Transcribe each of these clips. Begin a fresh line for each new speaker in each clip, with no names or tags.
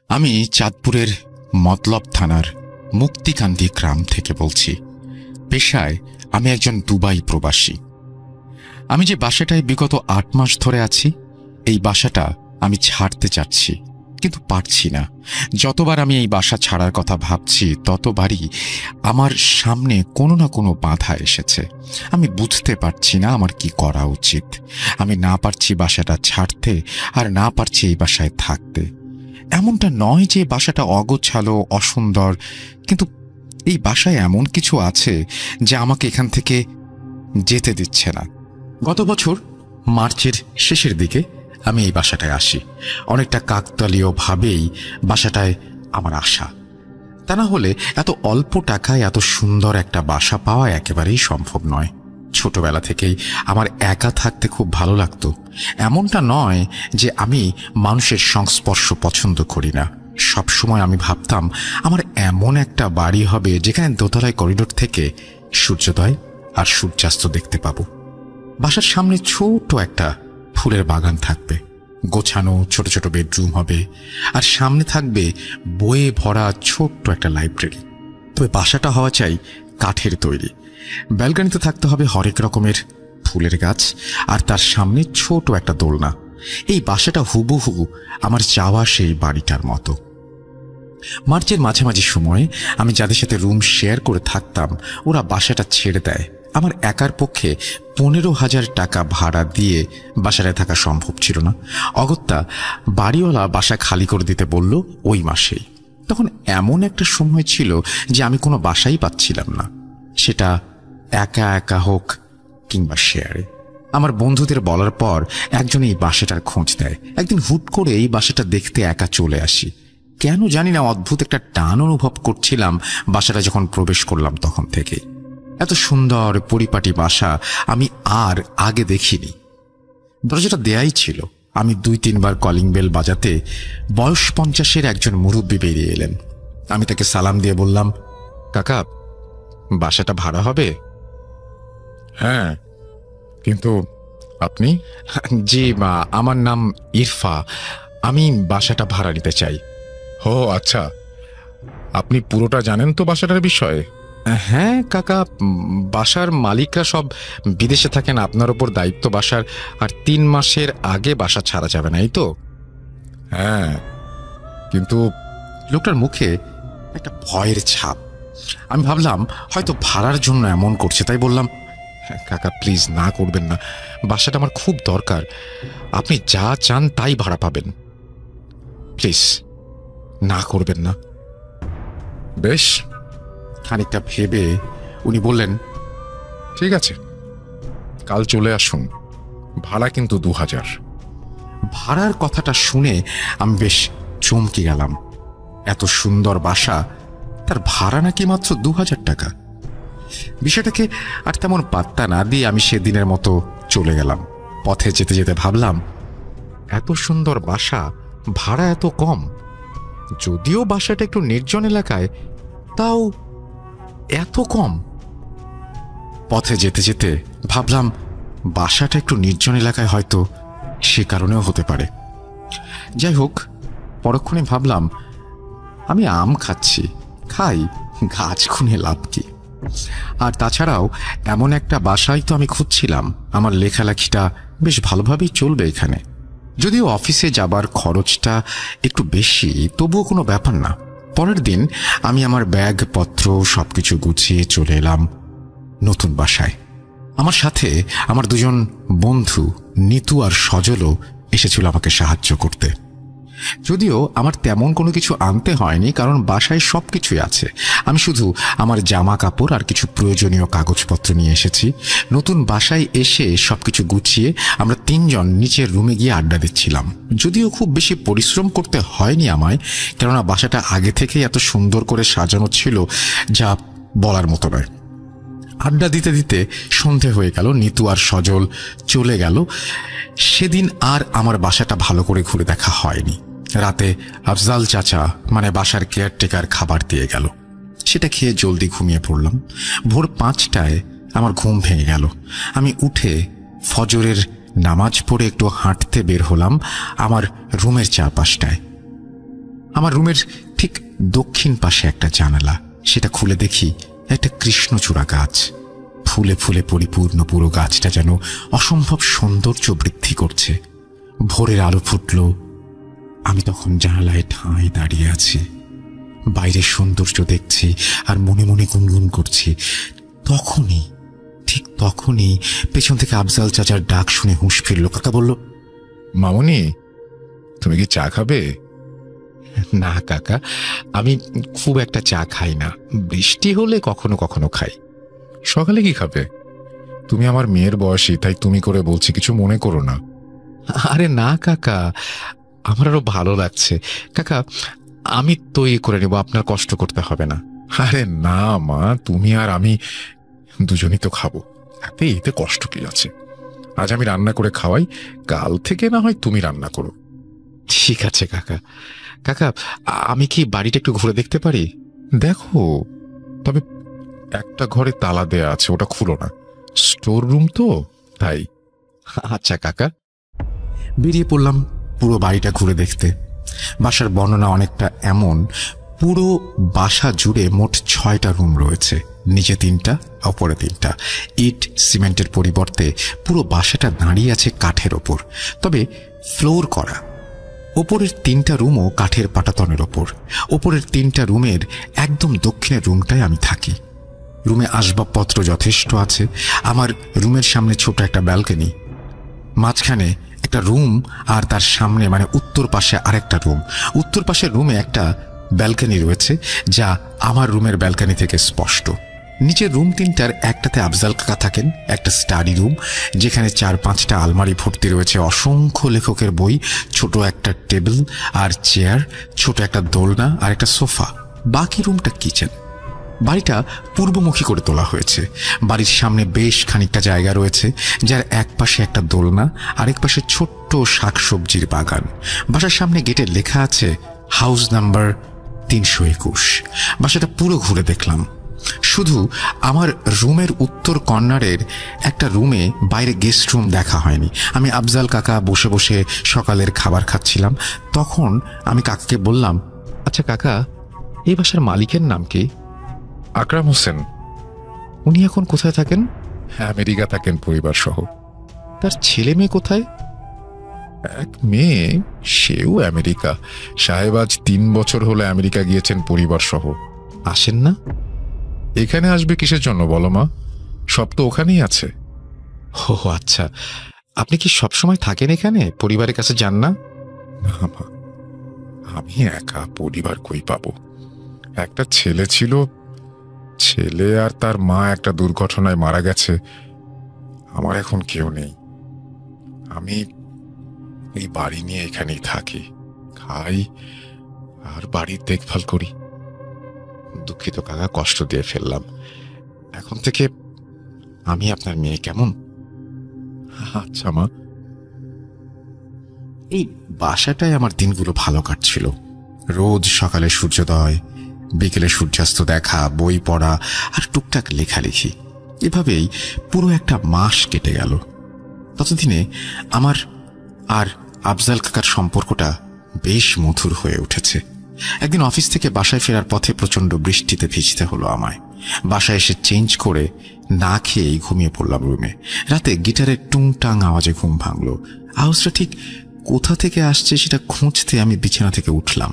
আমি চাঁদপুরের মতলব থানার মুক্তিকান্দি গ্রাম থেকে বলছি। পেশায় আমি একজন দুবাই প্রবাসী। আমি যে বাসাটায় বিগত ৮ মাস ধরে আছি, এই বাসাটা আমি ছাড়তে চাচ্ছি, কিন্তু পারছি না। যতবার আমি এই বাসা ছাড়ার কথা ভাবছি, ততবারই আমার সামনে কোনো না কোনো বাধা এসেছে। আমি বুঝতে পারছি না আমার কি করা উচিত। আমি না পারছি বাসাটা ছাড়তে, আর না পারছি এই বাসায় থাকতে। এমনটা নয় যে বাসাটা অগোছালো, অসুন্দর, কিন্তু এই বাসায় এমন কিছু আছে যা আমাকে এখান থেকে যেতে দিচ্ছে না। গত বছর মার্চের শেষের দিকে আমি এই বাসাটায় আসি। অনেকটা কাকতালীয়ভাবেই বাসাটায় আমার আশা। তা না হলে এত অল্প টাকায় এত সুন্দর একটা বাসা পাওয়া একেবারেই সম্ভব নয়। ছোটবেলা থেকেই আমার একা থাকতে খুব ভালো লাগতো। এমনটা নয় যে আমি মানুষের সংস্পর্শ পছন্দ করি না। সবসময় আমি ভাবতাম আমার এমন একটা বাড়ি হবে যেখানে দোতলায় করিডোর থেকে সূর্যোদয় আর সূর্যাস্ত দেখতে পাবো। বাসার সামনে ছোট একটা ফুলের বাগান থাকবে, গোছানো ছোট ছোট বেডরুম হবে, আর সামনে থাকবে বইয়ে ভরা ছোট্ট একটা লাইব্রেরি। তবে বাসাটা হওয়া চাই কাঠের তৈরি। ব্যালকনিতে থাকতে হবে হরেক রকমের ফুলের গাছ, আর তার সামনে ছোট একটা দোলনা। এই বাসাটা হুবহু আমার চাওয়া সেই বাড়িটার মতো। মার্চের মাঝামাঝি সময়ে আমি যাদের সাথে রুম শেয়ার করে থাকতাম, ওরা বাসাটা ছেড়ে দেয়। আমার একার পক্ষে 15,000 টাকা ভাড়া দিয়ে বাসায় থাকা সম্ভব ছিল না। অগত্যা বাড়িওয়ালা বাসা খালি করে দিতে বলল ওই মাসেই। তখন এমন একটা সময় ছিল যে আমি কোনো বাসাই পাচ্ছিলাম না, সেটা একা একা হোক কিংবা শেয়ারে। আমার বন্ধুদের বলার পর একজন এই বাসাটার খোঁজ দেয়। একদিন হুট করে এই বাসাটা দেখতে একা চলে আসি। কেন জানি না, অদ্ভুত একটা টান অনুভব করছিলাম বাসাটা যখন প্রবেশ করলাম তখন থেকে। এত সুন্দর পরিপাটি বাসা আমি আর আগে দেখিনি। দরজাটা দেয়াই ছিল। আমি 2-3 বার কলিং বেল বাজাতে বয়স 50-এর একজন মুরব্বী বেরিয়ে এলেন। আমি তাকে সালাম দিয়ে বললাম, কাকা, বাসাটা ভাড়া হবে?
হ্যাঁ, কিন্তু আপনি?
জি মা, আমার নাম ইরফা। আমি বাসাটা ভাড়া নিতে চাই।
ও আচ্ছা, আপনি পুরোটা জানেন তো বাসাটার বিষয়ে?
হ্যাঁ কাকা, বাসার মালিকরা সব বিদেশে থাকেন। আপনার ওপর দায়িত্ব বাসার, আর 3 মাসের আগে বাসা ছাড়া যাবে না, এই তো?
হ্যাঁ, কিন্তু
লোকটার মুখে একটা ভয়ের ছাপ। আমি ভাবলাম হয়তো ভাড়ার জন্য এমন করছে, তাই বললাম, কাকা প্লিজ না করবেন না, বাসাটা আমার খুব দরকার। আপনি যা চান তাই ভাড়া পাবেন, প্লিজ না করবেন না।
বেশ।
খানিকটা ভেবে উনি বললেন,
ঠিক আছে, কাল চলে আসুন, ভাড়া কিন্তু 2,000।
ভাড়ার কথাটা শুনে আমি বেশ চমকে গেলাম। এত সুন্দর বাসা, তার ভাড়া নাকি মাত্র 2,000 টাকা। বিষয়টাকে আর তেমন পাত্তা না দিয়ে আমি সেদিনের মতো চলে গেলাম। পথে যেতে যেতে ভাবলাম, এত সুন্দর বাসা, ভাড়া এত কম। যদিও বাসাটা একটু নির্জন এলাকায়, তাও এত কম। পথে যেতে যেতে ভাবলাম বাসাটা একটু নির্জন এলাকায়, হয়তো সে কারণেও হতে পারে। যাই হোক, পরক্ষণে ভাবলাম আমি আম খাচ্ছি, খাই, গাছ খুনে লাভ কি? আর তাছাড়াও এমন একটা বাসাই তো আমি খুঁজছিলাম। আমার লেখালেখিটা বেশ ভালোভাবেই চলবে এখানে। যদিও অফিসে যাবার খরচটা একটু বেশি, তবুও কোনো ব্যাপার না। পরের দিন আমি আমার ব্যাগপত্র সবকিছু গুছিয়ে চলে এলাম নতুন বাসায়। আমার সাথে আমার 2জন বন্ধু নিতু আর সজলও এসেছিল আমাকে সাহায্য করতে। যদিও আমার তেমন কোনো কিছু আনতে হয়নি, কারণ বাসায় সবকিছুই আছে। আমি শুধু আমার জামা কাপড় আর কিছু প্রয়োজনীয় কাগজপত্র নিয়ে এসেছি। নতুন বাসায় এসে সবকিছু গুছিয়ে আমরা 3 জন নিচের রুমে গিয়ে আড্ডা দিচ্ছিলাম। যদিও খুব বেশি পরিশ্রম করতে হয়নি আমায়, কেননা বাসাটা আগে থেকেই এত সুন্দর করে সাজানো ছিল যা বলার মতো নয়। আড্ডা দিতে দিতে সন্ধে হয়ে গেল। নিতু আর সজল চলে গেল। সেদিন আর আমার বাসাটা ভালো করে ঘুরে দেখা হয়নি। রাতে আফজাল চাচা, মানে বাসার কেয়ারটেকার, খাবার দিয়ে গেল। সেটা খেয়ে জলদি ঘুমিয়ে পড়লাম। ভোর 5টায় আমার ঘুম ভেঙে গেল। আমি উঠে ফজরের নামাজ পড়ে একটু হাঁটতে বের হলাম আমার রুমের চারপাশটায়। আমার রুমের ঠিক দক্ষিণ পাশে একটা জানালা, সেটা খুলে দেখি একটা কৃষ্ণচূড়া গাছ, ফুলে ফুলে পরিপূর্ণ। পুরো গাছটা যেন অসম্ভব সৌন্দর্য বৃদ্ধি করছে। ভোরের আলো ফুটল, আমি তখন জানালায় ঠাঁই দাঁড়িয়ে আছি, বাইরের সৌন্দর্য দেখছি আর মনে মনে গুনগুন করছি। তখনই, ঠিক তখনই পেছন থেকে আফজাল চাচার ডাক শুনে হুঁশ ফিরল। কাকা বলল,
মামুনি, তুমি কি চা খাবে?
না কাকা, আমি খুব একটা চা খাই না, বৃষ্টি হলে কখনো কখনো খাই।
সকালে কি খাবে? তুমি আমার মেয়ের বয়সী, তাই তুমি করে বলছি, কিছু মনে করো না।
আরে না কাকা, আমার আরো ভালো লাগছে। কাকা, আমি তৈরি করে নেব, আপনার কষ্ট করতে হবে না।
আরে না মা, তুমি আর আমি দুজনই তো খাবো, এতে কষ্ট কি আছে? আজ আমি রান্না করে খাওয়াই, কাল থেকে না হয় তুমি রান্না করো।
ঠিক আছে কাকা। কাকা, আমি কি বাড়িটা একটু ঘুরে দেখতে পারি?
দেখো, তবে একটা ঘরে তালা দেয়া আছে, ওটা খুলো না, স্টোর রুম তো, তাই।
আচ্ছা কাকা। বেরিয়ে পড়লাম পুরো বাড়িটা ঘুরে দেখতে। বাসার বর্ণনা অনেকটা এমন, পুরো বাসা জুড়ে মোট 6টা রুম রয়েছে, নিচে 3টা, ওপরে 3টা। ইট সিমেন্টের পরিবর্তে পুরো বাসাটা দাঁড়িয়ে আছে কাঠের ওপর, তবে ফ্লোর করা। ওপরের 3টা রুমও কাঠের পাটাতনের ওপর। ওপরের 3টা রুমের একদম দক্ষিণের রুমটায় আমি থাকি। রুমে আসবাবপত্র যথেষ্ট আছে। আমার রুমের সামনে ছোট একটা ব্যালকনি, মাঝখানে একটা রুম, আর তার সামনে মানে উত্তর পাশে আরেকটা রুম। উত্তর পাশের রুমে একটা ব্যালকনি রয়েছে, যা আমার রুমের ব্যালকনি থেকে স্পষ্ট। নিচের রুম 3টার একটাতে আফজাল কাকা থাকেন, একটা স্টাডি রুম, যেখানে 4-5টা আলমারি ভর্তি রয়েছে অসংখ্য লেখকের বই, ছোট একটা টেবিল আর চেয়ার, ছোট একটা দোলনা আর একটা সোফা। বাকি রুমটা কিচেন। বাড়িটা পূর্বমুখী করে তোলা হয়েছে। বাড়ির সামনে বেশ খানিকটা জায়গা রয়েছে, যার এক পাশে একটা দোলনা, আরেক পাশে ছোট্ট শাকসবজির বাগান। বাসার সামনে গেটে লেখা আছে হাউস নাম্বার 321। বাসাটা পুরো ঘুরে দেখলাম, শুধু আমার রুমের উত্তর কর্নারের একটা রুমে বাইরে গেস্ট রুম দেখা হয়নি। আমি আফজাল কাকা বসে বসে সকালের খাবার খাচ্ছিলাম, তখন আমি কাকাকে বললাম, আচ্ছা কাকা, এই বাসার মালিকের নাম কি?
আকরাম হোসেন।
উনি এখন কোথায় থাকেন?
আমেরিকা থাকেন পরিবার সহ।
তার ছেলে মেয়ে কোথায়?
এক মেয়ে, সেও আমেরিকা। সাহেব আজ 3 বছর হলে আমেরিকা গিয়েছেন পরিবার সহ।
আসেন না?
এখানে আসবে কিসের জন্য বলো মা, সব তো ওখানেই আছে।
ও আচ্ছা, আপনি কি সবসময় থাকেন এখানে, পরিবারের কাছে যান না?
না মা, আমি একা, পরিবার কই পাবো? একটা ছেলে ছিল, ছেলে আর তার মা একটা দুর্ঘটনায় মারা গেছে। আমার এখন কেউ নেই। আমি এই বাড়ি নিয়ে এখানেই থাকি, খাই আর বাড়ির দেখভাল করি।
দুঃখিত কাকা, কষ্ট দিয়ে ফেললাম। এখন থেকে আমি আপনার মেয়ে, কেমন?
আচ্ছা মা।
এই বাসাটায় আমার দিনগুলো ভালো কাটছিল। রোজ সকালে সূর্যোদয়, বিকেলে সূর্যাস্ত দেখা, বই পড়া আর টুকটাক লেখালেখি, এভাবেই পুরো একটা মাস কেটে গেল। ততদিনে আমার আর আফজাল কাকার সম্পর্কটা বেশ মধুর হয়ে উঠেছে। একদিন অফিস থেকে বাসায় ফেরার পথে প্রচন্ড বৃষ্টিতে ভিজতে হলো আমায়। বাসায় এসে চেঞ্জ করে না খেয়েই ঘুমিয়ে পড়লাম রুমে। রাতে গিটারের টুংটাং আওয়াজে ঘুম ভাঙলো। আওয়াজটা ঠিক কোথা থেকে আসছে সেটা খুঁজতে আমি বিছানা থেকে উঠলাম।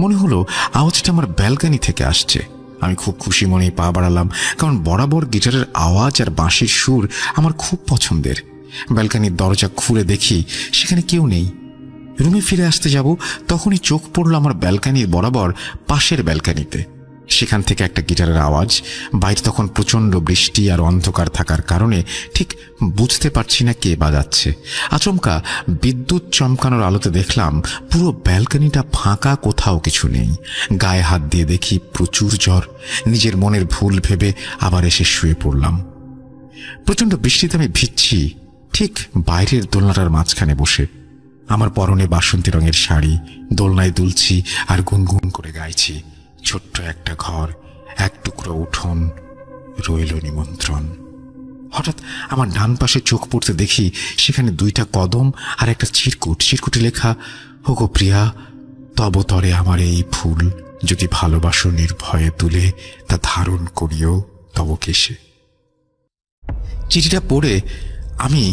মনে হলো আওয়াজটা আমার ব্যালকনি থেকে আসছে। আমি খুব খুশি মনেই পা বাড়ালাম, কারণ বরাবর গিটারের আওয়াজ আর বাঁশির সুর আমার খুব পছন্দের। ব্যালকনির দরজা খুলে দেখি সেখানে কেউ নেই। রুমে ফিরে আসতে যাব, তখনই চোখ পড়ল আমার ব্যালকনির বরাবর পাশের ব্যালকনিতে। সেখান থেকে একটা গিটারের আওয়াজ। বাইরে তখন প্রচন্ড বৃষ্টি আর অন্ধকার থাকার কারণে ঠিক বুঝতে পারছি না কে বাজাচ্ছে। আচমকা বিদ্যুৎ চমকানোর আলোতে দেখলাম পুরো ব্যালকনিটা ফাঁকা, কোথাও কিছু নেই। গায়ে হাত দিয়ে দেখি প্রচুর জ্বর। নিজের মনের ভুল ভেবে আবার এসে শুয়ে পড়লাম। প্রচন্ড বৃষ্টিতে আমি ভিজছি ঠিক বাইরের দোলনাটার মাঝখানে বসে। আমার পরনে বাসন্তী রঙের শাড়ি, দোলনায় দুলছি আর গুনগুন করে গাইছি, ছোট্ট একটা ঘর, এক টুকরো উঠোন, রইল নিমন্ত্রণ। হঠাৎ আমার ডান পাশে চোখ পড়তে দেখি সেখানে 2টা কদম আর একটা চিরকুট। চিরকুটে লেখা, ওগো প্রিয়া, তবতরে আমার এই ফুল যদি ভালোবাসো নির্ভয়ে তুলে তা ধারণ করিও তব কেশে। চিঠিটা পড়ে আমি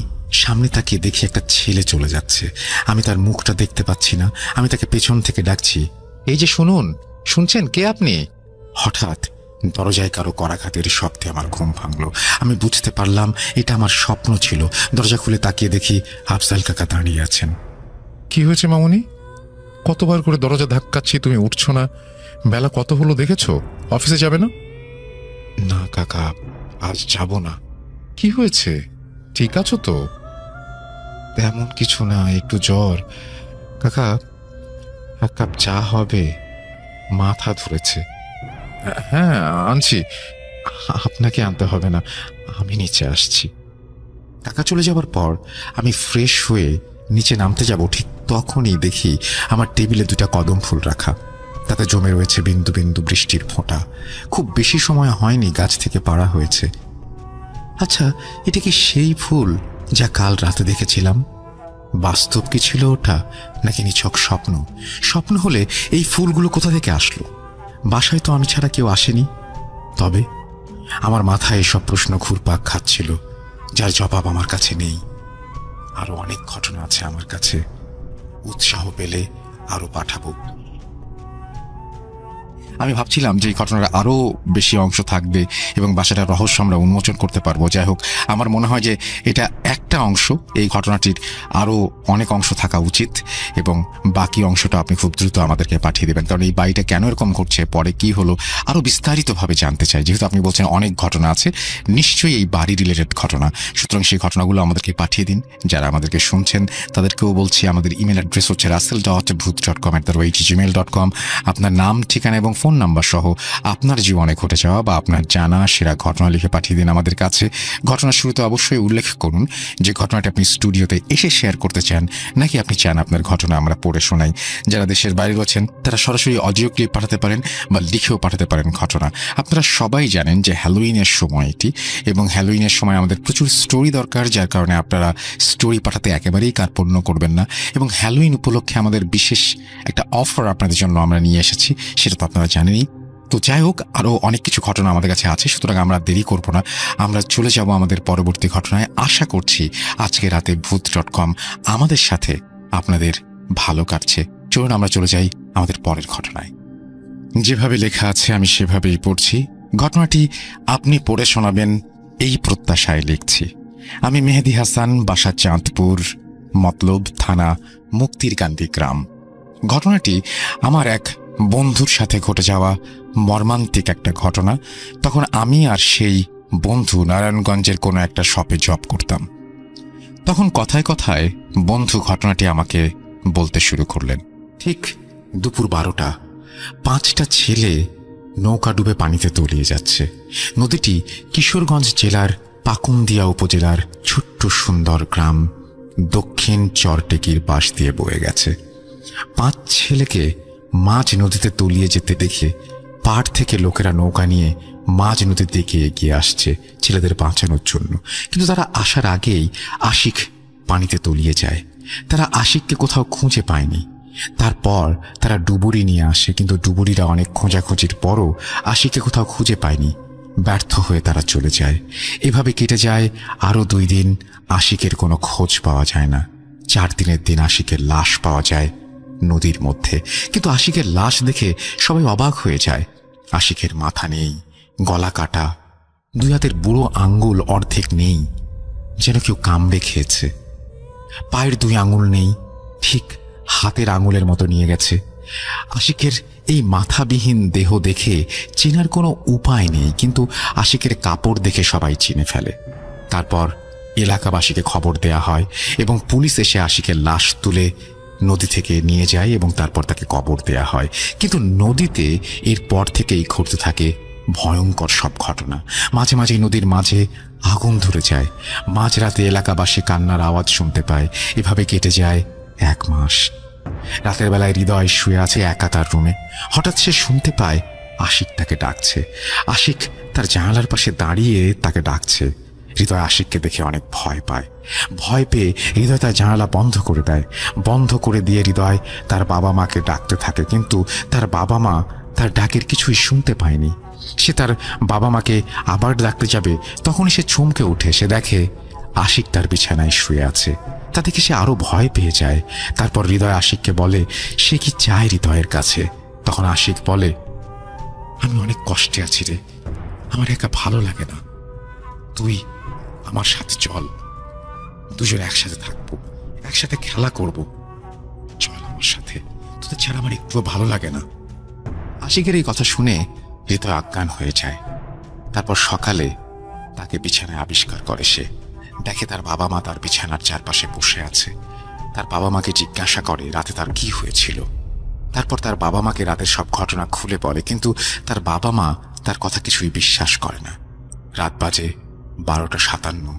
সামনে তাকিয়ে দেখি একটা ছেলে চলে যাচ্ছে। আমি তার মুখটা দেখতে পাচ্ছি না। আমি তাকে পেছন থেকে ডাকছি, এই যে শুনুন, শুনছেন, কে আপনি? হঠাৎ দরজায় কারো করাঘাতের শব্দে আমার ঘুম ভাঙল। আমি বুঝতে পারলাম এটা আমার স্বপ্ন ছিল। দরজা খুলে তাকিয়ে দেখি আফজাল কাকা দাঁড়িয়ে আছেন।
কি হয়েছে মামুনি? কতবার করে দরজা ধাক্কাচ্ছি, তুমি উঠছো না। বেলা কত হলো দেখেছো? অফিসে যাবে না?
না কাকা, আজ যাব না।
কি হয়েছে? ঠিক আছো তো?
তেমন কিছু না, একটু জ্বর। কাকা, এক কাপ চা হবে? মাথা ধরেছে।
হ্যাঁ, আনছি।
আপনাকে আনতে হবে না, আমি নিচে আসছি। কাকা চলে যাবার পর আমি ফ্রেশ হয়ে নিচে নামতে যাব, ঠিক তখনই দেখি আমার টেবিলে 2টা কদম ফুল রাখা। তাতে জমে রয়েছে বিন্দু বিন্দু বৃষ্টির ফোঁটা। খুব বেশি সময় হয়নি গাছ থেকে পাড়া হয়েছে। আচ্ছা, এটা কি সেই ফুল যা কাল রাতে দেখেছিলাম? বাস্তব কি ছিল ওটা, নাকি নিছক স্বপ্ন? স্বপ্ন হলে এই ফুলগুলো কোথা থেকে আসলো? বাসায় তো আমি ছাড়া কেউ আসেনি। তবে আমার মাথায় এসব প্রশ্ন ঘুরপাক খাচ্ছিল, যার জবাব আমার কাছে নেই। আরো অনেক ঘটনা আছে আমার কাছে, উৎসাহ পেলে আরো পাঠাবো। আমি ভাবছিলাম যে এই ঘটনার আরো বেশি অংশ থাকবে এবং বাসাটার রহস্য আমরা উন্মোচন করতে পারবো। যাই হোক, আমার মনে হয় যে এটা একটা অংশ, এই ঘটনাটির আরো অনেক অংশ থাকা উচিত এবং বাকি অংশটা আপনি খুব দ্রুত আমাদেরকে পাঠিয়ে দেবেন, কারণ এই বাড়িটা কেন এরকম ঘটছে, পরে কি হলো, আরো বিস্তারিতভাবে জানতে চাই। যেহেতু আপনি বলছেন অনেক ঘটনা আছে, নিশ্চয়ই এই বাড়ি রিলেটেড ঘটনা, সুতরাং সেই ঘটনাগুলো আমাদেরকে পাঠিয়ে দিন। যারা আমাদেরকে শুনছেন তাদেরকেও বলছি, আমাদের ইমেল অ্যাড্রেস হচ্ছে russell.bhoot.com@gmail.com। আপনার নাম, ঠিকানা এবং ফোন নাম্বার সহ আপনার জীবনে ঘটে যাওয়া বা আপনার জানা সেরা ঘটনা লিখে পাঠিয়ে দিন আমাদের কাছে। ঘটনার শুরুতে অবশ্যই উল্লেখ করুন যে ঘটনাটি আপনি স্টুডিওতে এসে শেয়ার করতে চান, নাকি আপনি চান আপনার ঘটনা আমরা পড়ে শোনাই। যারা দেশের বাইরে রয়েছেন তারা সরাসরি অডিও ক্লিপ পাঠাতে পারেন বা লিখেও পাঠাতে পারেন ঘটনা। আপনারা সবাই জানেন যে হ্যালোউইনের সময় এটি, এবং হ্যালোউইনের সময় আমাদের প্রচুর স্টোরি দরকার, যার কারণে আপনারা স্টোরি পাঠাতে একেবারেই কার্পণ্য করবেন না। এবং হ্যালোউইন উপলক্ষে আমাদের বিশেষ একটা অফার আপনাদের জন্য আমরা নিয়ে এসেছি, সেটা তো আপনারা জানেনই। তো যাই হোক, আরও অনেক কিছু ঘটনা আমাদের কাছে আছে, সুতরাং আমরা দেরি করব না, আমরা চলে যাব আমাদের পরবর্তী ঘটনায়। আশা করছি আজকে রাতে ভূত.com আমাদের সাথে আপনাদের ভালো কাটছে। চলুন আমরা চলে যাই আমাদের পরের ঘটনায়। যেভাবে লেখা আছে আমি সেভাবেই পড়ছি। ঘটনাটি আপনি পড়ে শোনাবেন এই প্রত্যাশায় লিখছি। আমি মেহেদি হাসান, বাসা চাঁদপুর, মতলব থানা, মুক্তিরকান্দি গ্রাম। ঘটনাটি আমার এক বন্ধুর সাথে ঘটে যাওয়া মর্মান্তিক একটা ঘটনা। তখন আমি আর সেই বন্ধু নারায়ণগঞ্জের কোনো একটা শপে জব করতাম। তখন কথায় কথায় বন্ধু ঘটনাটি আমাকে বলতে শুরু করলেন। ঠিক দুপুর 12টা, 5টা ছেলে নৌকা ডুবে পানিতে তলিয়ে যাচ্ছে। নদীটি কিশোরগঞ্জ জেলার পাকুন্দিয়া উপজেলার ছোট্ট সুন্দর গ্রাম দক্ষিণ চরটেকির পাশ দিয়ে বয়ে গেছে। 5 ছেলেকে মাঝ নদীতে তলিয়ে যেতে দেখে পাড় থেকে লোকেরা নৌকা নিয়ে মাঝ নদীর দিকে এগিয়ে আসছে ছেলেদের বাঁচানোর জন্য। কিন্তু তারা আসার আগেই আশিক পানিতে তলিয়ে যায়। তারা আশিককে কোথাও খুঁজে পায়নি। তারপর তারা ডুবুরি নিয়ে আসে, কিন্তু ডুবুরিরা অনেক খোঁজাখুঁজির পরও আশিককে কোথাও খুঁজে পায়নি। ব্যর্থ হয়ে তারা চলে যায়। এভাবে কেটে যায় আরও 2 দিন। আশিকের কোনো খোঁজ পাওয়া যায় না। 4 দিনের দিন আশিকের লাশ পাওয়া যায় নদীর মধ্যে। কিন্তু আশিকের লাশ দেখে সবাই অবাক হয়ে যায়। আশিকের মাথা নেই, গলা কাটা, 2 হাতের বুড়ো আঙ্গুল অর্ধেক নেই, যেন কেউ কামড়ে খেয়েছে। পায়ের 2 আঙুল নেই, ঠিক হাতের আঙুলের মতো নিয়ে গেছে। আশিকের এই মাথাবিহীন দেহ দেখে চেনার কোনো উপায় নেই, কিন্তু আশিকের কাপড় দেখে সবাই চিনে ফেলে। তারপর এলাকাবাসীকে খবর দেয়া হয় এবং পুলিশ এসে আশিকের লাশ তুলে নদী থেকে নিয়ে যায় এবং তারপর তাকে কবর দেয়া হয়। কিন্তু নদীতে এরপর থেকেই ঘটতে থাকে ভয়ঙ্কর সব ঘটনা। মাঝে মাঝে নদীর মাঝে আগুন ধরে যায়। মাঝরাতে এলাকাবাসী কান্নার আওয়াজ শুনতে পায়। এভাবে কেটে যায় 1 মাস। রাতের বেলায় হৃদয় শুয়ে আছে একা তার রুমে। হঠাৎ সে শুনতে পায় আশিক তাকে ডাকছে। আশিক তার জানালার পাশে দাঁড়িয়ে তাকে ডাকছে। হৃদয় আশিককে দেখে অনেক ভয় পায়। ভয় পেয়ে হৃদয় তার জানালা বন্ধ করে দেয়। বন্ধ করে দিয়ে হৃদয় তার বাবা মাকে ডাকতে থাকে, কিন্তু তার বাবা মা তার ডাকের কিছুই শুনতে পায়নি। সে তার বাবা মাকে আবার ডাকতে যাবে, তখনই সে চমকে উঠে। সে দেখে আশিক তার বিছানায় শুয়ে আছে। তা দেখে সে আরো ভয় পেয়ে যায়। তারপর হৃদয় আশিককে বলে সে কি চায় হৃদয়ের কাছে। তখন আশিক বলে, আমি অনেক কষ্টে আছি রে, আমার একা ভালো লাগে না, তুই আমার সাথে চল, দুজন একসাথে থাকবো, একসাথে খেলা করব, চল আমার সাথে, তোদের ছাড়া আমার একটুও ভালো লাগে না। আশিকের এই কথা শুনে হৃদয় অজ্ঞান হয়ে যায়। তারপর সকালে তাকে বিছানায় আবিষ্কার করে। সে দেখে তার বাবা মা তার বিছানার চারপাশে বসে আছে। তার বাবা মাকে জিজ্ঞাসা করে রাতে তার কি হয়েছিল। তারপর তার বাবা মাকে রাতের সব ঘটনা খুলে বলে, কিন্তু তার বাবা মা তার কথা কিছুই বিশ্বাস করে না। রাত বাজে 12:57।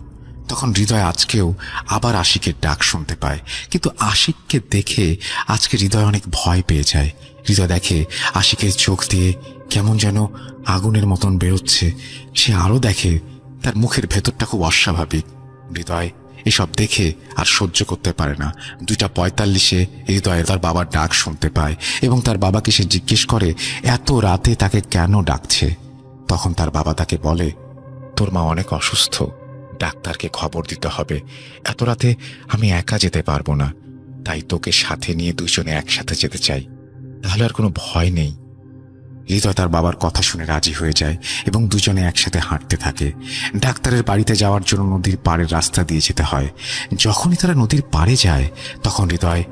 তখন হৃদয় আজকেও আবার আশিকের ডাক শুনতে পায়, কিন্তু আশিককে দেখে আজকে হৃদয় অনেক ভয় পেয়ে যায়। হৃদয় দেখে আশিকের চোখ দিয়ে কেমন যেন আগুনের মতন বেরোচ্ছে। সে আরো দেখে তার মুখের ভেতরটা খুব অস্বাভাবিক। হৃদয় এসব দেখে আর সহ্য করতে পারে না। 2:45 হৃদয় তার বাবার ডাক শুনতে পায় এবং তার বাবাকে সে জিজ্ঞেস করে এত রাতে তাকে কেন ডাকছে। তখন তার বাবা তাকে বলে, তোর মা অনেক অসুস্থ, ডাক্তারকে খবর দিতে হবে, এত রাতে আমি একা যেতে পারবো না, তাই তোকে সাথে নিয়ে দুজনে একসাথে যেতে চাই, তাহলে আর কোনো ভয় নেই। হৃদয় তার বাবার কথা শুনে রাজি হয়ে যায় এবং দুজনে একসাথে হাঁটতে থাকে। ডাক্তারের বাড়িতে যাওয়ার জন্য নদীর পাড়ের রাস্তা দিয়ে যেতে হয়। যখনই তারা নদীর পাড়ে যায় তখন হৃদয়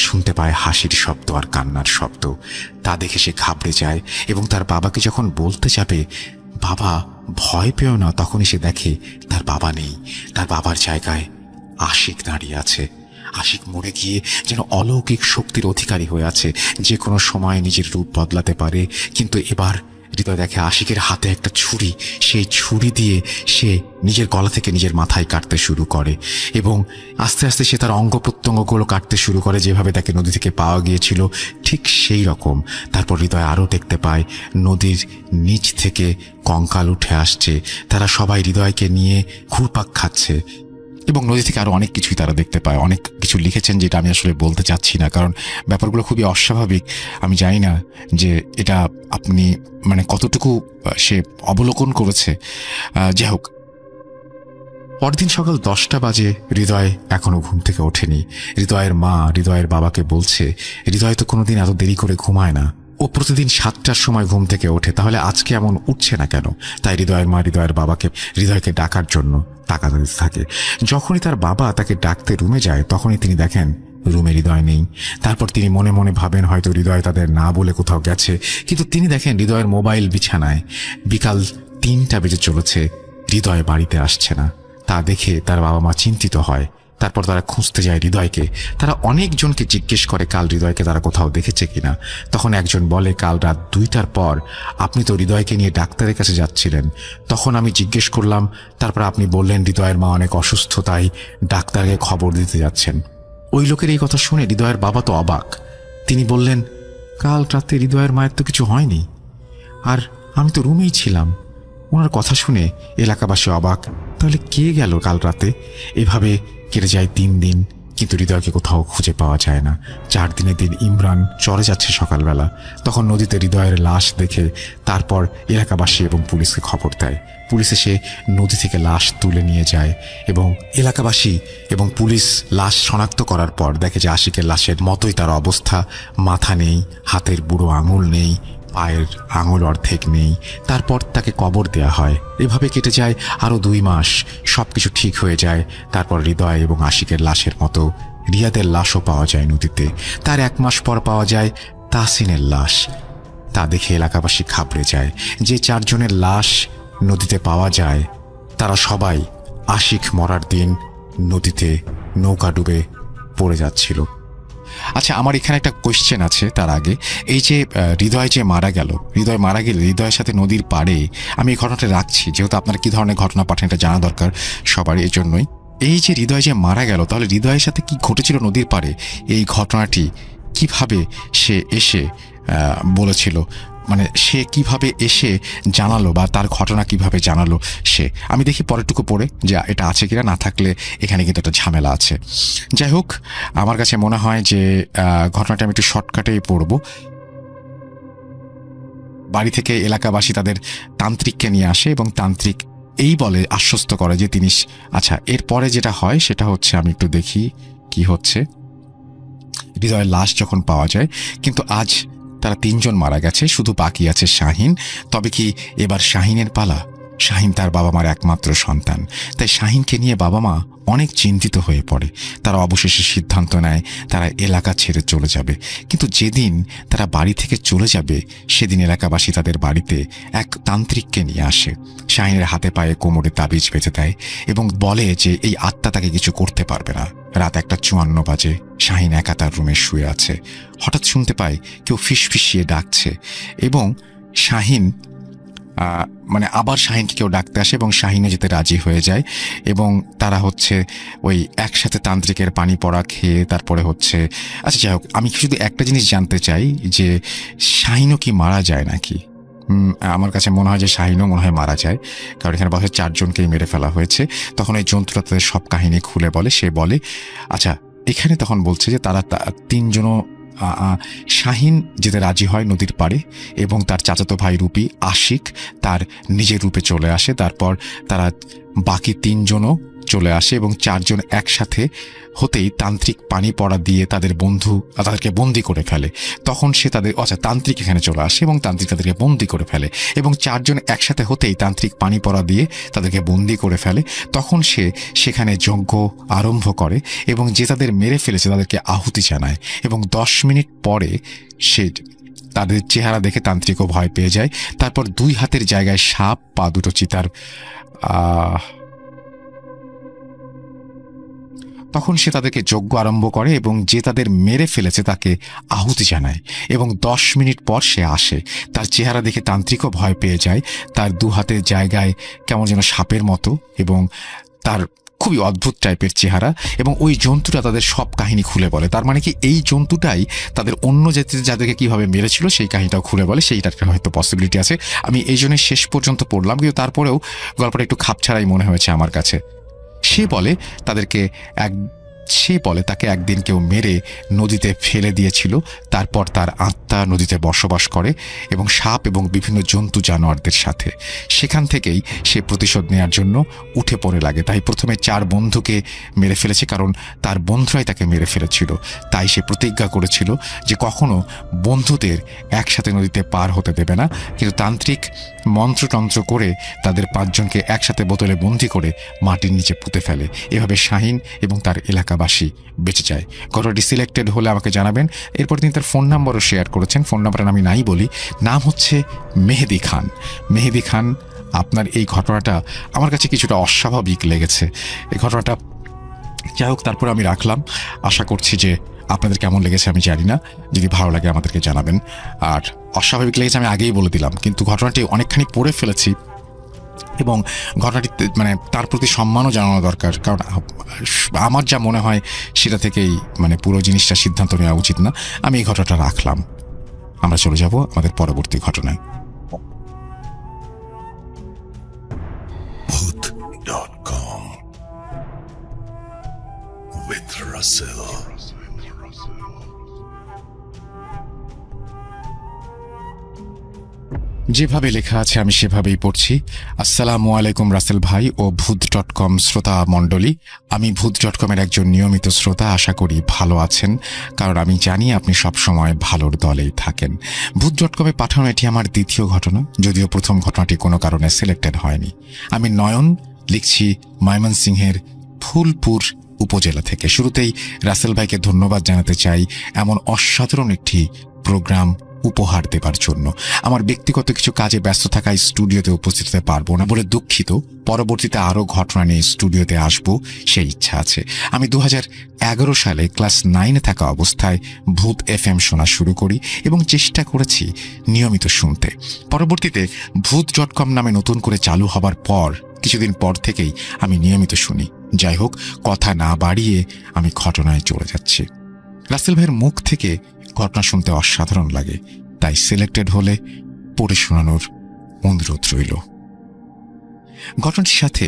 শুনতে পায় হাসির শব্দ আর কান্নার শব্দ। তা দেখে সে ঘাবড়ে যায় এবং তার বাবাকে যখন বলতে যাবে বাবা ভয় পেও না, তখনই সে দেখে তার বাবা নেই। তার বাবার জায়গায় আশিক দাঁড়িয়ে আছে। আশিক মরে গিয়ে যেন অলৌকিক শক্তির অধিকারী হয়ে আছে, যে কোনো সময় নিজের রূপ বদলাতে পারে। কিন্তু এবার হৃদয় দেখে আশিকের হাতে একটা ছুরি। সেই ছুরি দিয়ে সে নিজের গলা থেকে নিজের মাথায় কাটতে শুরু করে এবং আস্তে আস্তে সে তার অঙ্গ প্রত্যঙ্গগুলো কাটতে শুরু করে, যেভাবে তাকে নদী থেকে পাওয়া গিয়েছিল ঠিক সেই রকম। তারপর হৃদয় আরও দেখতে পায় নদীর নিচ থেকে কঙ্কাল উঠে আসছে। তারা সবাই হৃদয়কে নিয়ে ঘুরপাক খাচ্ছে এবং নদী থেকে আরো অনেক কিছুই তারা দেখতে পায়। অনেক কিছু লিখেছেন যেটা আমি আসলে বলতে চাচ্ছি না, কারণ ব্যাপারগুলো খুবই অস্বাভাবিক। আমি জানি না যে এটা আপনি কতটুকু সে অবলোকন করেছে। যাই হোক, পরদিন সকাল 10টা বাজে। হৃদয় এখনো ঘুম থেকে ওঠেনি। হৃদয়ের মা হৃদয়ের বাবাকে বলছে হৃদয় তো কোনোদিন এত দেরি করে ঘুমায় না, ও প্রতিদিন 7টার সময় ঘুম থেকে ওঠে, তাহলে আজকে এমন উঠছে না কেন। তাই হৃদয়ের মা হৃদয়ের বাবাকে হৃদয়কে ডাকার জন্য তাকাতে দিতে থাকে। যখনই তার বাবা তাকে ডাকতে রুমে যায় তখনই তিনি দেখেন রুমে হৃদয় নেই। তারপর তিনি মনে মনে ভাবেন হয়তো হৃদয় তাদের না বলে কোথাও গেছে, কিন্তু তিনি দেখেন হৃদয়ের মোবাইল বিছানায়। বিকাল 3টা বেজে চলেছে, হৃদয় বাড়িতে আসছে না। তা দেখে তার বাবা মা চিন্তিত হয়। তারপর তারা খুঁজতে যায় হৃদয়কে। তারা অনেকজনকে জিজ্ঞেস করে কাল হৃদয়কে তারা কোথাও দেখেছে কিনা। তখন একজন বলে, কাল রাত 2টার পর আপনি তো হৃদয়কে নিয়ে ডাক্তারের কাছে যাচ্ছিলেন। তখন আমি জিজ্ঞেস করলাম, তারপর আপনি বললেন হৃদয়ের মা অনেক অসুস্থ, তাই ডাক্তারকে খবর দিতে যাচ্ছেন। ওই লোকের এই কথা শুনে হৃদয়ের বাবা তো অবাক। তিনি বললেন, কাল রাতে হৃদয়ের মায়ের তো কিছু হয়নি, আর আমি তো রুমেই ছিলাম। ওনার কথা শুনে এলাকাবাসী অবাক। তাহলে কে গেল কাল রাতে? এভাবে কেটে যায় 3 দিন, কিন্তু হৃদয়কে কোথাও খুঁজে পাওয়া যায় না। 4 দিনের দিন ইমরান চরে যাচ্ছে সকালবেলা। তখন নদীতে হৃদয়ের লাশ দেখে তারপর এলাকাবাসী এবং পুলিশকে খবর দেয়। পুলিশ এসে নদী থেকে লাশ তুলে নিয়ে যায় এবং এলাকাবাসী এবং পুলিশ লাশ শনাক্ত করার পর দেখে যে আশিকের লাশের মতোই তার অবস্থা। মাথা নেই, হাতের বুড়ো আঙুল নেই, পায়ের আঙুল অর্ধেক নেই। তারপর তাকে কবর দেয়া হয়। এভাবে কেটে যায় আরো 2 মাস। সবকিছু ঠিক হয়ে যায়। তারপর হৃদয় এবং আশিকের লাশের মতো রিয়াদের লাশও পাওয়া যায় নদীতে। তার 1 মাস পর পাওয়া যায় তাহসিনের লাশ। তা দেখে এলাকাবাসী ঘাবড়ে যায়। যে 4 জনের লাশ নদীতে পাওয়া যায় তারা সবাই আশিক মরার দিন নদীতে নৌকা ডুবে পড়ে যাচ্ছিল। আচ্ছা, আমার এখানে একটা কোয়েশ্চেন আছে তার আগে। এই যে হৃদয় যে মারা গেল, হৃদয় মারা গেলে হৃদয়ের সাথে নদীর পাড়ে, আমি এই ঘটনাটা রাখছি যেহেতু আপনারা কি ধরনের ঘটনা পাঠান এটা জানা দরকার সবারই, এই জন্যই। এই যে হৃদয় যে মারা গেল, তাহলে হৃদয়ের সাথে কি ঘটেছিল নদীর পাড়ে, এই ঘটনাটি কিভাবে সে এসে বলেছিল, মানে সে কিভাবে এসে জানালো বা তার ঘটনা কিভাবে জানালো সে, আমি দেখি পরেরটুকু পড়ে যে এটা আছে কিনা, না থাকলে এখানে কিন্তু একটা ঝামেলা আছে। যাই হোক, আমার কাছে মনে হয় যে ঘটনাটা আমি একটু শর্টকাটেই পড়ব। বাড়ি থেকে এলাকাবাসী তাদের তান্ত্রিককে নিয়ে আসে এবং তান্ত্রিক এই বলে আশ্বস্ত করে যে তিনি, আচ্ছা এরপরে যেটা হয় সেটা হচ্ছে, আমি একটু দেখি কি হচ্ছে। হৃদয়ের লাশ যখন পাওয়া যায়, কিন্তু আজ তারা 3 জন মারা গেছে, শুধু বাকি আছে শাহিন। তবে কি এবার শাহিনের পালা? শাহিন তার বাবা মার একমাত্র সন্তান, তাই শাহিনকে নিয়ে বাবা মা অনেক চিন্তিত হয়ে পড়ে। তারা অবশেষে সিদ্ধান্ত নেয় তারা এলাকা ছেড়ে চলে যাবে। কিন্তু যেদিন তারা বাড়ি থেকে চলে যাবে সেদিন এলাকাবাসী তাদের বাড়িতে এক তান্ত্রিককে নিয়ে আসে। শাহিনের হাতে পায়ে কোমরে তাবিজ বেঁধে দেয় এবং বলে যে এই আত্মা তাকে কিছু করতে পারবে না। রাত 1:54 বাজে। শাহিন একা তার রুমে শুয়ে আছে। হঠাৎ শুনতে পায় কেউ ফিসফিসিয়ে ডাকছে এবং শাহিন মানে আবার শাহিনকে কেউ ডাকতে আসে এবং শাহিনে যেতে রাজি হয়ে যায় এবং তারা হচ্ছে ওই একসাথে তান্ত্রিকের পানি পড়া খেয়ে তারপরে হচ্ছে, আচ্ছা যাই হোক, আমি শুধু একটা জিনিস জানতে চাই যে শাহিনও কি মারা যায় নাকি? আমার কাছে মনে হয় যে শাহিনও মনে হয় মারা যায়, কারণ এখানে বলা হয় 4 জনকেই মেরে ফেলা হয়েছে। তখন এই জন্তুটা তাদের সব কাহিনী খুলে বলে। সে বলে, আচ্ছা এখানে তখন বলছে যে তারা 3 জনও, শাহিন যেতে রাজি হয় নদীর পাড়ে এবং তার চাচাতো ভাই রূপী আশিক তার নিজের রূপে চলে আসে। তারপর তারা বাকি 3 জনও চলে আসে এবং 4 জন একসাথে হতেই তান্ত্রিক পানি পড়া দিয়ে তাদেরকে বন্দি করে ফেলে। তখন সে তাদের, আচ্ছা তান্ত্রিক এখানে চলে আসে এবং তান্ত্রিক তাদেরকে বন্দি করে ফেলে এবং 4 জন একসাথে হতেই তান্ত্রিক পানি পড়া দিয়ে তাদেরকে বন্দি করে ফেলে। তখন সে সেখানে যজ্ঞ আরম্ভ করে এবং যে তাদের মেরে ফেলেছে তাদেরকে আহুতি জানায় এবং 10 মিনিট পরে সে তাদের চেহারা দেখে তান্ত্রিকও ভয় পেয়ে যায়। তারপর 2 হাতের জায়গায় সাপ, পা দুটো চিতার, তখন সে তাদেরকে যজ্ঞ আরম্ভ করে এবং যে তাদের মেরে ফেলেছে তাকে আহুতি জানায় এবং 10 মিনিট পর সে আসে। তার চেহারা দেখে তান্ত্রিকও ভয় পেয়ে যায়। তার 2 হাতের জায়গায় কেমন যেন সাপের মতো এবং তার খুবই অদ্ভুত টাইপের চেহারা এবং ওই জন্তুটা তাদের সব কাহিনী খুলে বলে। তার মানে কি এই জন্তুটাই তাদের অন্য যাদেরকে কিভাবে মেরেছিল সেই কাহিনীটাও খুলে বলে, সেইটার হয়তো পসিবিলিটি আছে। আমি এই জন্য শেষ পর্যন্ত পড়লাম, কিন্তু তারপরেও গল্পটা একটু খাপছাড়াই মনে হয়েছে আমার কাছে। সে বলে তাকে একদিন কেউ মেরে নদীতে ফেলে দিয়েছিল। তারপর তার আত্মা নদীতে বসবাস করে এবং সাপ এবং বিভিন্ন জন্তু জানোয়ারদের সাথে। সেখান থেকেই সে প্রতিশোধ নেওয়ার জন্য উঠে পড়ে লাগে। তাই প্রথমে 4 বন্ধুকে মেরে ফেলেছে, কারণ তার বন্ধুরাই তাকে মেরে ফেলেছিল। তাই সে প্রতিজ্ঞা করেছিল যে কখনো বন্ধুদের একসাথে নদীতে পার হতে দেবে না। কিন্তু তান্ত্রিক মন্ত্রতন্ত্র করে তাদের 5 জনকে একসাথে বোতলে বন্দি করে মাটির নিচে পুঁতে ফেলে। এভাবে শাহিন এবং তার এলাকাবাসী বেঁচে যায়। ঘটনাটি সিলেক্টেড হলে আমাকে জানাবেন। এরপর তিনি তার ফোন নাম্বারও শেয়ার করেছেন। ফোন নাম্বারটা আমি নাই বলি, নাম হচ্ছে মেহেদি খান। মেহেদি খান, আপনার এই ঘটনাটা আমার কাছে কিছুটা অস্বাভাবিক লেগেছে। এই ঘটনাটা যাই হোক, তারপর আমি রাখলাম। আশা করছি যে আপনাদের কেমন লেগেছে আমি জানি না, যদি ভালো লাগে আমাদেরকে জানাবেন। আর অস্বাভাবিক লেগেছে আমি আগেই বলে দিলাম, কিন্তু ঘটনাটি অনেকখানি পড়ে ফেলেছি এবং ঘটনাটি মানে তার প্রতি সম্মানও জানানো দরকার, কারণ আমার যা মনে হয় সেটা থেকেই মানে পুরো জিনিসটা সিদ্ধান্ত নেওয়া উচিত না। আমি এই ঘটনাটা রাখলাম। আমরা চলে যাব আমাদের পরবর্তী ঘটনায়।
Bhoot.com with Russell.
যেভাবে লেখা আছে আমি সেভাবেই পড়ছি। আসসালামু আলাইকুম রাসেল ভাই ও ভূত.com শ্রোতা মণ্ডলী। আমি ভূত.com এর একজন নিয়মিত শ্রোতা। আশা করি ভালো আছেন, কারণ আমি জানি আপনি সবসময় ভালোর দলেই থাকেন। ভূত.com এ পাঠানো এটি আমার 2য় ঘটনা, যদিও প্রথম ঘটনাটি কোনো কারণে সিলেক্টেড হয়নি। আমি নয়ন, লিখছি ময়মনসিংহের ফুলপুর উপজেলা থেকে। শুরুতেই রাসেল ভাইকে ধন্যবাদ জানাতে চাই এমন অসাধারণ একটি প্রোগ্রাম উপহার দেবার জন্য। আমার ব্যক্তিগত কিছু কাজে ব্যস্ত থাকায় স্টুডিওতে উপস্থিত হতে পারবো না বলে দুঃখিত। পরবর্তীতে আরও ঘটনা নিয়ে স্টুডিওতে আসবো সেই ইচ্ছা আছে। আমি 2011 সালে ক্লাস 9-এ থাকা অবস্থায় ভূত FM শোনা শুরু করি এবং চেষ্টা করেছি নিয়মিত শুনতে। পরবর্তীতে ভূত.com নামে নতুন করে চালু হবার পর কিছুদিন পর থেকেই আমি নিয়মিত শুনি। যাই হোক, কথা না বাড়িয়ে আমি ঘটনায় চলে যাচ্ছি। রাসেল ভাইয়ের মুখ থেকে ঘটনা শুনতে অসাধারণ লাগে, তাই সিলেক্টেড হলে পড়ে শোনানোর অনুরোধ রইল। ঘটনাটির সাথে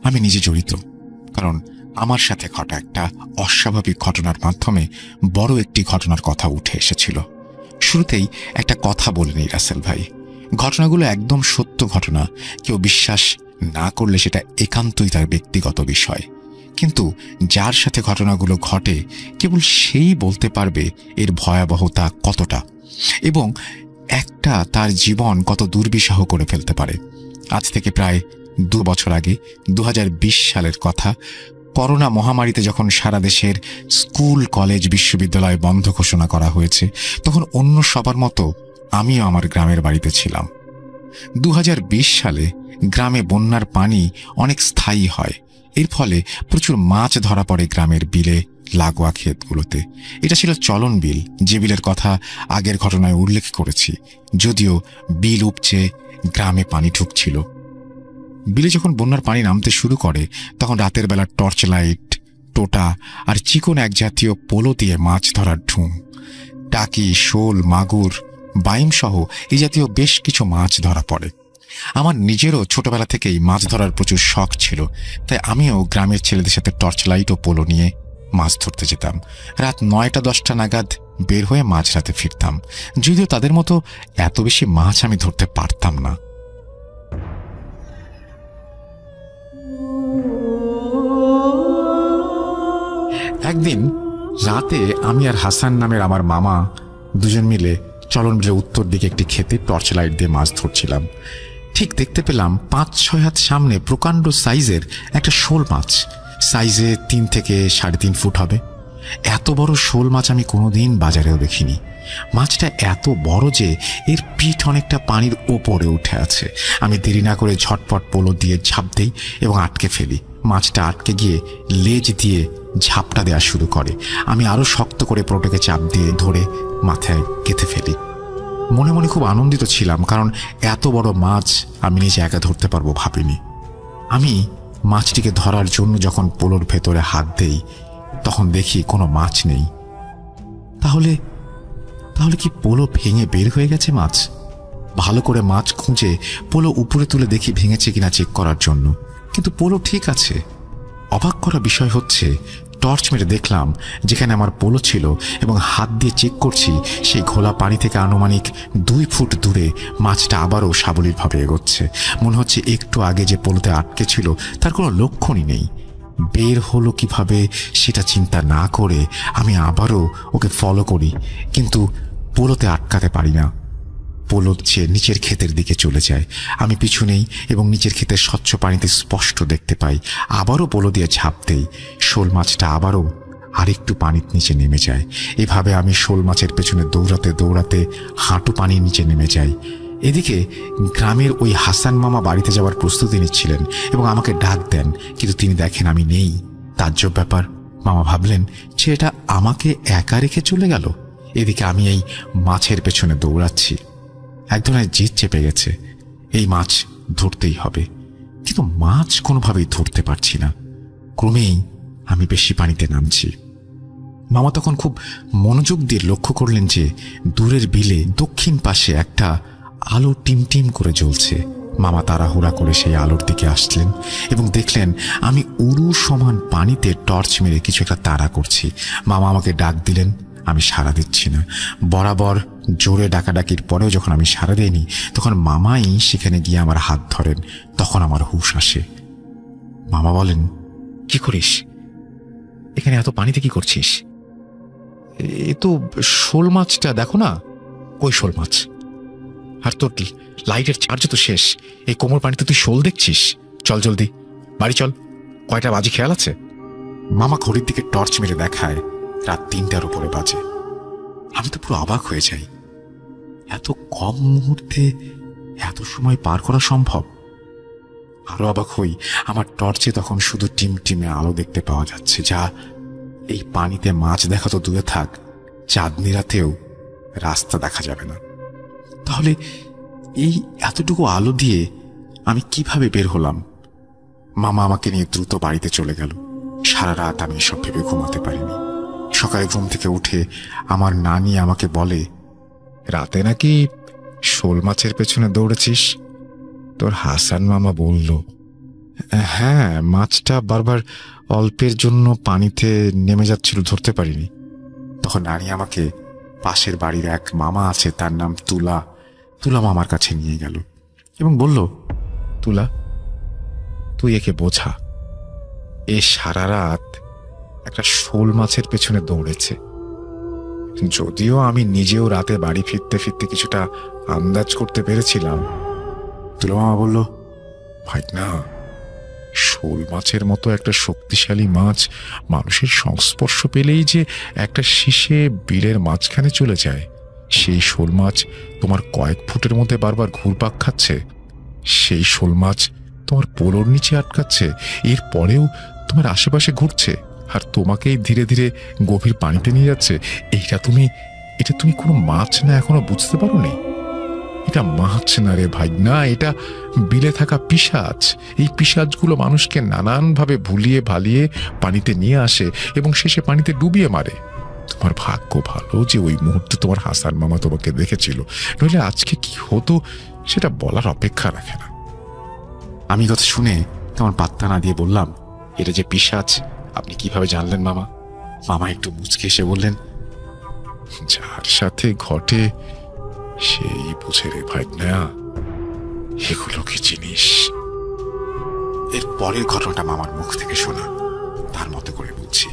আমি নিজে জড়িত, কারণ আমার সাথে ঘটা একটা অস্বাভাবিক ঘটনার মাধ্যমে বড় একটি ঘটনার কথা উঠে এসেছিল। শুরুতেই একটা কথা বলে নেই রাসেল ভাই, ঘটনাগুলো একদম সত্য ঘটনা। কেউ বিশ্বাস না করলে সেটা একান্তই তার ব্যক্তিগত বিষয়, কিন্তু যার সাথে ঘটনাগুলো ঘটে কেবল সেই বলতে পারবে এর ভয়াবহতা কতটা এবং একটা তার জীবন কত দুর্বিষহ করে ফেলতে পারে। আজ থেকে প্রায় 2 বছর আগে 2020 সালের কথা, করোনা মহামারীতে যখন সারা দেশের স্কুল, কলেজ, বিশ্ববিদ্যালয় বন্ধ ঘোষণা করা হয়েছে, তখন অন্য সবার মতো আমিও আমার গ্রামের বাড়িতে ছিলাম। 2020 সালে গ্রামে বন্যার পানি অনেক স্থায়ী হয়, এর ফলে প্রচুর মাছ ধরা পড়ে গ্রামের বিলে, লাগোয়া ক্ষেতগুলোতে। এটা ছিল চলন বিল, যে বিলের কথা আগের ঘটনায় উল্লেখ করেছি। যদিও বিল উপচে গ্রামে পানি ঢুকছিল। বিলে যখন বন্যার পানি নামতে শুরু করে, তখন রাতের বেলা টর্চ লাইট, টোটা আর চিকন এক জাতীয় পোলো দিয়ে মাছ ধরার ধুম। টাকি, শোল, মাগুর, বাইম সহ এই জাতীয় বেশ কিছু মাছ ধরা পড়ে। আমার নিজেরও ছোটবেলা থেকেই মাছ ধরার প্রচুর শখ ছিল, তাই আমিও গ্রামের ছেলেদের সাথে টর্চ লাইট ও পোলো নিয়ে মাছ ধরতে যেতাম। রাত 9টা-10টা নাগাদ বের হয়ে মাঝরাতে ফিরতাম। যদিও তাদের মতো এত বেশি মাছ আমি ধরতে পারতাম না। একদিন রাতে আমি আর হাসান নামের আমার মামা দুজন মিলে চলন বিলের উত্তর দিকে একটি ক্ষেতে টর্চ লাইট দিয়ে মাছ ধরছিলাম। ঠিক দেখতে পেলাম 5-6 হাত সামনে প্রকাণ্ড সাইজের একটা শোল মাছ। সাইজে 3 থেকে 3.5 ফুট হবে। এত বড় শোল মাছ আমি কোনোদিন বাজারেও দেখিনি। মাছটা এত বড় যে এর পিঠ অনেকটা পানির ওপরে উঠে আছে। আমি দেরি না করে ঝটপট পোলো দিয়ে ঝাঁপ দেই এবং আটকে ফেলি। মাছটা আটকে গিয়ে লেজ দিয়ে ঝাপটা দেওয়া শুরু করে। আমি আরো শক্ত করে পোলোটাকে চাপ দিয়ে ধরে মাথায় গেঁথে ফেলি। মনে মনে খুব আনন্দিত ছিলাম, কারণ এত বড় মাছ আমি নিজে একা ধরতে পারবো ভাবিনি। আমি মাছটিকে ধরার জন্য যখন পোলোর ভেতরে হাত দেই, তখন দেখি কোনো মাছ নেই। তাহলে কি পোলো ভেঙে বের হয়ে গেছে মাছ? ভালো করে মাছ খুঁজে পোলো উপরে তুলে দেখি ভেঙেছে কিনা চেক করার জন্য, কিন্তু পোলো ঠিক আছে। অবাক করা বিষয় হচ্ছে, টর্চ মেরে দেখলাম যেখানে আমার পোলো ছিল এবং হাত দিয়ে চেক করছি, সেই ঘোলা পানি থেকে আনুমানিক 2 ফুট দূরে মাছটা আবারও সাবলীলভাবে এগোচ্ছে। মনে হচ্ছে একটু আগে যে পোলোতে আটকে ছিল তার কোনো লক্ষণই নেই। বের হলো কিভাবে সেটা চিন্তা না করে আমি আবারও ওকে ফলো করি, কিন্তু পোলোতে আটকাতে পারি না। পোলো নিচের ক্ষেতের দিকে চলে যায়। আমি পিছু নেই এবং নিচের ক্ষেতের স্বচ্ছ পানিতে স্পষ্ট দেখতে পাই। আবারও পোলো দিয়ে ঝাঁপ দেই। শোল মাছটা আবারও আরেকটু পানির নিচে নেমে যায়। এভাবে আমি শোল মাছের পেছনে দৌড়াতে দৌড়াতে হাঁটু পানির নিচে নেমে যাই। এদিকে গ্রামের ওই হাসান মামা বাড়িতে যাওয়ার প্রস্তুতি নিচ্ছিলেন এবং আমাকে ডাক দেন, কিন্তু তিনি দেখেন আমি নেই। তাজ্জব ব্যাপার। মামা ভাবলেন ছেলেটা আমাকে একা রেখে চলে গেল। এদিকে আমি এই মাছের পেছনে দৌড়াচ্ছি। এক ধরনের জিদ চেপে গেছে, এই মাছ ধরতেই হবে, কিন্তু মাছ কোনোভাবেই ধরতে পারছি না। ক্রমেই আমি বেশি পানিতে নামছি। মামা তখন খুব মনোযোগ দিয়ে লক্ষ্য করলেন যে দূরের বিলে দক্ষিণ পাশে একটা আলো টিমটিম করে জ্বলছে। মামা তাড়াহুড়া করে সেই আলোর দিকে আসলেন এবং দেখলেন আমি উড়ু সমান পানিতে টর্চ মেরে কিছু একটা তাড়া করছি। মামা আমাকে ডাক দিলেন, আমি সাড়া দিচ্ছি না। বরাবর জোরে ডাকাডাকির পরেও যখন আমি সাড়া দিইনি, তখন মামাই সেখানে গিয়ে আমার হাত ধরেন। তখন আমার হুঁশ আসে। মামা বলেন, কি করিস এখানে? এত পানিতে কি করছিস? এ তো শোল মাছটা দেখো না। ওই শোল মাছ? আর তোর লাইটের চার্জ তো শেষ, এই কোমর পানিতে তুই শোল দেখছিস? চল জলদি বাড়ি চল, কয়টা বাজি খেয়াল আছে? মামা ঘড়ির দিকে টর্চ মেরে দেখায় রাত 3টার উপরে বাজে। আমি তো পুরো অবাক হয়ে যাই। এত কম মুহূর্তে এত সময় পার করা সম্ভব? আরো অবাক হই, আমার টর্চে তখন শুধু টিমটিমে আলো দেখতে পাওয়া যাচ্ছে, যা এই পানিতে মাছ দেখা তো দূরে থাক, চাঁদনি রাতেও রাস্তা দেখা যাবে না। তাহলে এই এতটুকু আলো দিয়ে আমি কিভাবে বের হলাম? মামা আমাকে নিয়ে দ্রুত বাড়িতে চলে গেল। সারা রাত আমি এসব ভেবে ঘুমাতে পারিনি। সকালে ঘুম থেকে উঠে আমার নানি আমাকে বলে, রাতে নাকি
শোল মাছের পেছনে দৌড়েছিস? তোর হাসান মামা বলল। হ্যাঁ, মাছটা বারবার অল্পের জন্য পানিতে নেমে যাচ্ছিল, ধরতে পারিনি।
তখন নানি আমাকে পাশের বাড়ির এক মামা আছে, তার নাম তুলা, তুলা মামার কাছে নিয়ে গেল এবং বলল,
তুলা, তুই একে বোঝা, এ সারা রাত একটা শোল মাছের পেছনে দৌড়েছে। যদিও আমি নিজেও রাতে বাড়ি ফিরতে ফিরতে কিছুটা আন্দাজ করতে পেরেছিলাম।
তুলা মামা বলল,
ভাই না, শোল মাছের মতো একটা শক্তিশালী মাছ মানুষের সংস্পর্শ পেলেই যে একটা শীষে বিলের মাঝখানে চলে যায়। সেই শোল মাছ তোমার কয়েক ফুটের মধ্যে বারবার ঘুরপাক খাচ্ছে, সেই শোল মাছ তোমার পোলোর নিচে আটকাচ্ছে, এরপরেও তোমার আশেপাশে ঘুরছে আর তোমাকেই ধীরে ধীরে গভীর পানিতে নিয়ে যাচ্ছে। এটা তুমি কোনো মাছ না এখনো বুঝতে পারোনি? এটা মাছ না রে ভাই না, এটা বিলে থাকা পিশাচ। এই পিশাচগুলো মানুষকে নানানভাবে ভুলিয়ে ভালিয়ে পানিতে নিয়ে আসে এবং শেষে পানিতে ডুবিয়ে মারে। তোমার ভাগ্য ভালো যে ওই মুহূর্তে তোমার হাসান মামা তোমাকে দেখেছিল, নইলে আজকে কি হতো সেটা বলার অপেক্ষা রাখে না।
আমি কথা শুনে তেমন পাত্তা না দিয়ে বললাম, এটা যে পিশাচ আপনি কিভাবে জানলেন মামা? মামা একটু মুচকে এসে বললেন,
যার সাথে ঘটে সেই বুঝে রে ভাই না, এগুলো কি জিনিস।
এর পরের ঘটনাটা মামার মুখ থেকে শোনা, তার মতো করে বলছি।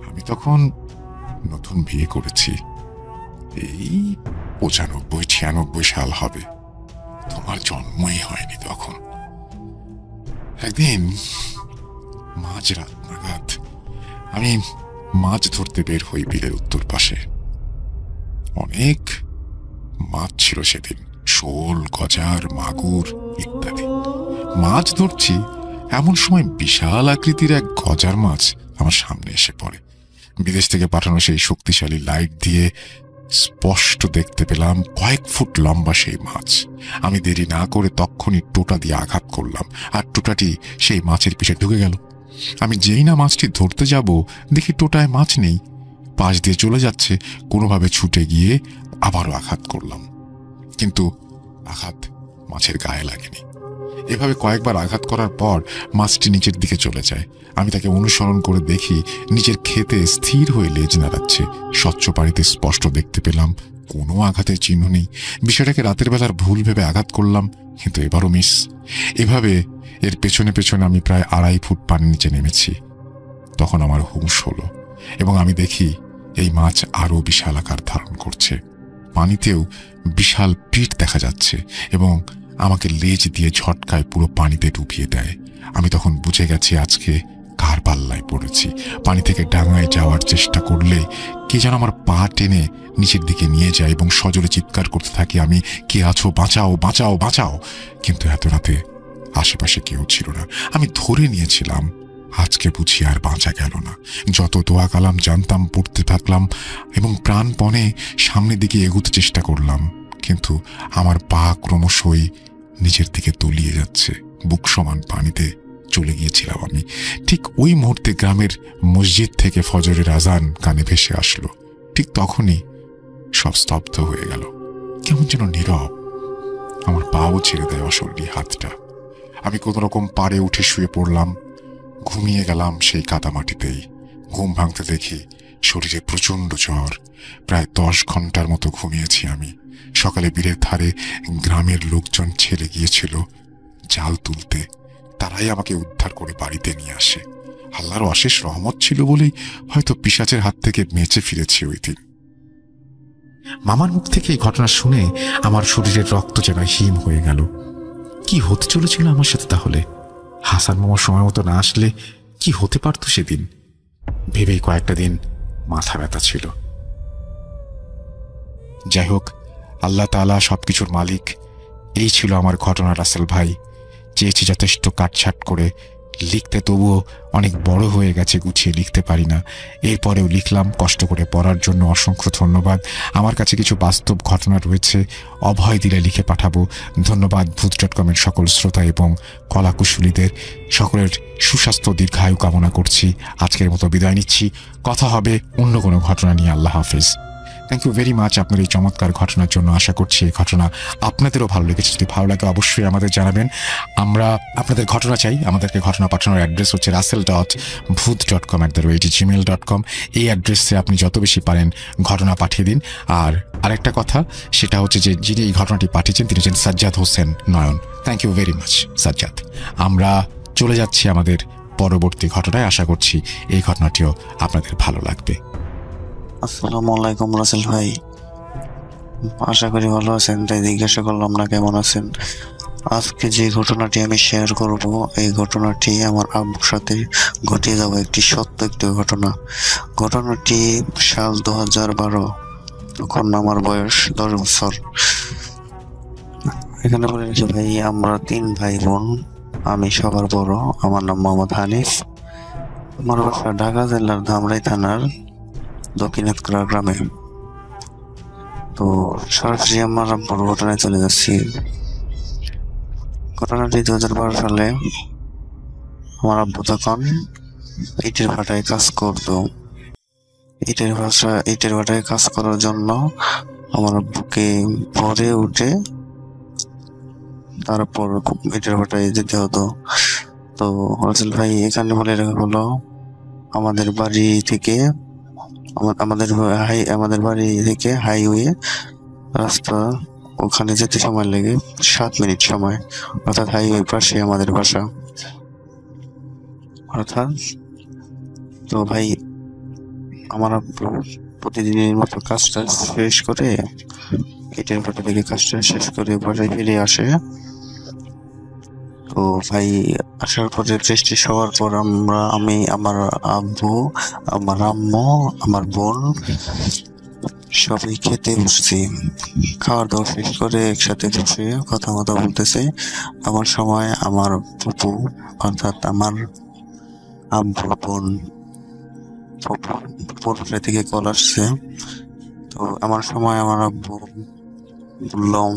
আমি তখন নতুন বিয়ে করেছি, এই 95-96 সাল হবে, তোমার জন্মই হয়নি তখন। একদিন মাঝরাত নাগাদ আমি মাছ ধরতে বের হই বিলের উত্তর পাশে। অনেক মাছ ছিল সেদিন, শোল, গজার, মাগুর ইত্যাদি। মাছ ধরছি, এমন সময় বিশাল আকৃতির এক গজার মাছ আমার সামনে এসে পড়ে। বিদেশ থেকে পাঠানো সেই শক্তিশালী লাইট দিয়ে স্পষ্ট দেখতে পেলাম কয়েক ফুট লম্বা সেই মাছ। আমি দেরি না করে তক্ষুনি টোটা দিয়ে আঘাত করলাম, আর টোটাটি সেই মাছের পিঠে ঢুকে গেল। আমি যেই না মাছটি ধরতে যাব, দেখি টোটায় মাছ নেই, পাশ দিয়ে চলে যাচ্ছে। কোনোভাবে ছুটে গিয়ে আবারও আঘাত করলাম, কিন্তু আঘাত মাছের গায়ে লাগেনি। এভাবে কয়েকবার আঘাত করার পর মাছটি নিচের দিকে চলে যায়। আমি তাকে অনুসরণ করে দেখি নিচের খেতে স্থির হয়ে লেজ নাড়াচ্ছে। স্বচ্ছ পানিতে স্পষ্ট দেখতে পেলাম কোনো আঘাতের চিহ্ন নেই। বিষয়টাকে রাতের বেলার ভুল ভেবে আঘাত করলাম, কিন্তু এবারও মিস। এভাবে এর পেছনে পেছনে আমি প্রায় 2.5 ফুট পানির নিচে নেমেছি। তখন আমার হুঁশ হলো এবং আমি দেখি এই মাছ আরও বিশাল আকার ধারণ করছে। পানিতেও বিশাল পিঠ দেখা যাচ্ছে এবং আমাকে লেজ দিয়ে ঝটকায় পুরো পানিতে ডুবিয়ে দেয়। আমি তখন বুঝে গেছি আজকে কার পাল্লায় পড়েছি। পানি থেকে ডাঙায় যাওয়ার চেষ্টা করলে কে যেন আমার পা টেনে নিচের দিকে নিয়ে যায় এবং সজোরে চিৎকার করতে থাকি, আমি কে আছো, বাঁচাও বাঁচাও বাঁচাও। কিন্তু এত রাতে আশেপাশে কেউ ছিল না। আমি ধরে নিয়েছিলাম আজকে বুঝি আর বাঁচা গেল না। যত দোয়া কালাম জানতাম পড়তে থাকলাম এবং প্রাণপণে সামনের দিকে এগোতে চেষ্টা করলাম, কিন্তু আমার পা ক্রমশই নিচের দিকে তলিয়ে যাচ্ছে। বুক সমান পানিতে চলে গিয়েছিলাম আমি। ঠিক ওই মুহূর্তে গ্রামের মসজিদ থেকে ফজরের আজান কানে ভেসে আসলো। ঠিক তখনই সব স্তব্ধ হয়ে গেল, কেমন যেন নীরব। আমার পাও ছেড়ে দেয় অশরীরী হাতটা। আমি কোনোরকম পাড়ে উঠে শুয়ে পড়লাম, ঘুমিয়ে গেলাম সেই কাদামাটিতেই। ঘুম ভাঙতে দেখি শরীরে প্রচণ্ড জ্বর। প্রায় 10 ঘন্টার মতো ঘুমিয়েছি আমি। সকালে বীরের ধারে গ্রামের লোকজন ছেড়ে গিয়েছিল জাল তুলতে, তারাই আমাকে উদ্ধার করে বাড়িতে নিয়ে আসে। আল্লাহর অশেষ রহমত ছিল বলেই হয়তো পিশাচের হাত থেকে বেঁচে ফিরেছি ওই দিন। মামার মুখ থেকে এই ঘটনা শুনে আমার শরীরের রক্ত যেন হিম হয়ে গেল। কি হতে চলেছিল আমার সাথে তাহলে? হাসান মামার সময় মতো না আসলে কি হতে পারতো সেদিন ভেবেই কয়েকটা দিন মাথা ব্যথা ছিল। যাই হোক, আল্লাহ তাআলা সবকিছুর মালিক। এই ছিল আমার ঘটনা রাসেল ভাই। চেয়েছি যথেষ্ট কাটছাট করে লিখতে, তবুও অনেক বড় হয়ে গেছে, গুছিয়ে লিখতে পারি না। এরপরেও লিখলাম, কষ্ট করে পড়ার জন্য অসংখ্য ধন্যবাদ। আমার কাছে কিছু বাস্তব ঘটনা রয়েছে, অভয় দিলে লিখে পাঠাবো। ধন্যবাদ ভূত.com-এর সকল শ্রোতা এবং কলাকুশলীদের। সকলের সুস্বাস্থ্য দীর্ঘায়ু কামনা করছি। আজকের মতো বিদায় নিচ্ছি। কথা হবে অন্য কোনো ঘটনা নিয়ে। আল্লাহ হাফেজ। থ্যাংক ইউ ভেরি মাচ আপনার এই চমৎকার ঘটনার জন্য। আশা করছি এই ঘটনা আপনাদেরও ভালো লেগেছে। যদি ভালো লাগে অবশ্যই আমাদের জানাবেন। আমরা আপনাদের ঘটনা চাই। আমাদেরকে ঘটনা পাঠানোর অ্যাড্রেস হচ্ছে russell.booth.com@gmail.com। এই অ্যাড্রেসে আপনি যত বেশি পারেন ঘটনা পাঠিয়ে দিন। আর আরেকটা কথা, সেটা হচ্ছে যে যিনি এই ঘটনাটি পাঠিয়েছেন তিনি হচ্ছেন Sajjad Hossain Nayan. Thank you very much Sajjad. আমরা চলে যাচ্ছি আমাদের পরবর্তী ঘটনায়। আশা করছি এই ঘটনাটিও আপনাদের ভালো লাগবে।
আসসালামু আলাইকুম রাসেল ভাই, আশা করি ভালো আছেন। তাই জিজ্ঞাসা করলাম না কেমন আছেন। আজকে যে ঘটনাটি আমি শেয়ার করব, এই ঘটনাটি আমার আব্বুর সাথে ঘটে যাওয়া একটি সত্য একটি ঘটনা। ঘটনাটি সাল 2012, তখন আমার বয়স 10 বছর। এখানে বলে রাখি ভাই, আমরা 3 ভাই বোন, আমি সবার বড়। আমার নাম মোহাম্মদ হানিফ। আমার বাসা ঢাকা জেলার ধামরাই থানার দক্ষিণাতকরা গ্রামে। তো সরাসরি আমার বড় ঘটনায় চলে যাচ্ছি। ঘটনাটি 2012 সালে। আমার আব্বু তখন ইটের ভাটায় কাজ করতো। ইটের ভাটায় কাজ করার জন্য আমার আব্বুকে ভোরে উঠে তারপর ইটের ভাটায় যেতে হতো। তো রাসেল ভাই, এখানে বলে রাখা হলো, আমাদের বাড়ি থেকে হাইওয়ে রাস্তা, ওখানে যেতে সময় লাগে 7 মিনিট সময়। অর্থাৎ হাইওয়ে পাশে আমাদের বাসা। তো ভাই, আমার প্রতিদিনের মতো কাজটা শেষ করে, ইটের ভাটা থেকে কাজটা শেষ করে বাসায় ফিরে আসে। তো ভাই, আসার পরে ফ্রেশ হওয়ার পর আমি, আমার আব্বু, আমার আম্মু, আমার বোন সবাই খেতে বসছি। খাওয়ার দাওয়া শেষ করে একসাথে বসে কথা বলতেছে। আমার সময় আমার ফুপু, অর্থাৎ আমার আব্বুর বোন, ফুপুর থেকে কল আসছে। তো আমার সময় আমার আব্বু বললাম,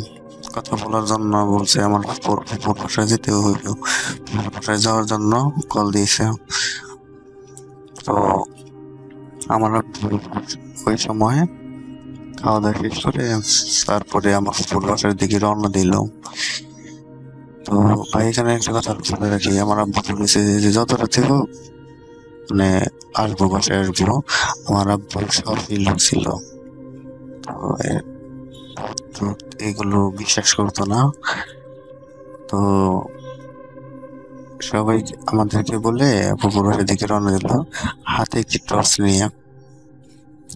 কথা বলার জন্য বলছে, আমার ফুপুর বাসায় যেতে হইব। ফুপুর বাসায় যাওয়ার জন্য কল দিয়েছে। তো আমার ওই সময় খাওয়া দাওয়া শেষ করে তারপরে আমার ফুপুর বাসার দিকে রওনা দিল। তো ভাই, এখানে একটা কথা বলে রাখি, আমার আব্বু বলেছে যে যত রাতে হোক মানে আসবো, বাসায় আসবো। আমার আব্বু সব লোক ছিল। তো এগুলো বিশ্বাস করতো না। তো সবাই আমাদেরকে বলে পুকুর বাসার দিকে রওনা দিল, হাতে একটি টর্চ নিয়ে।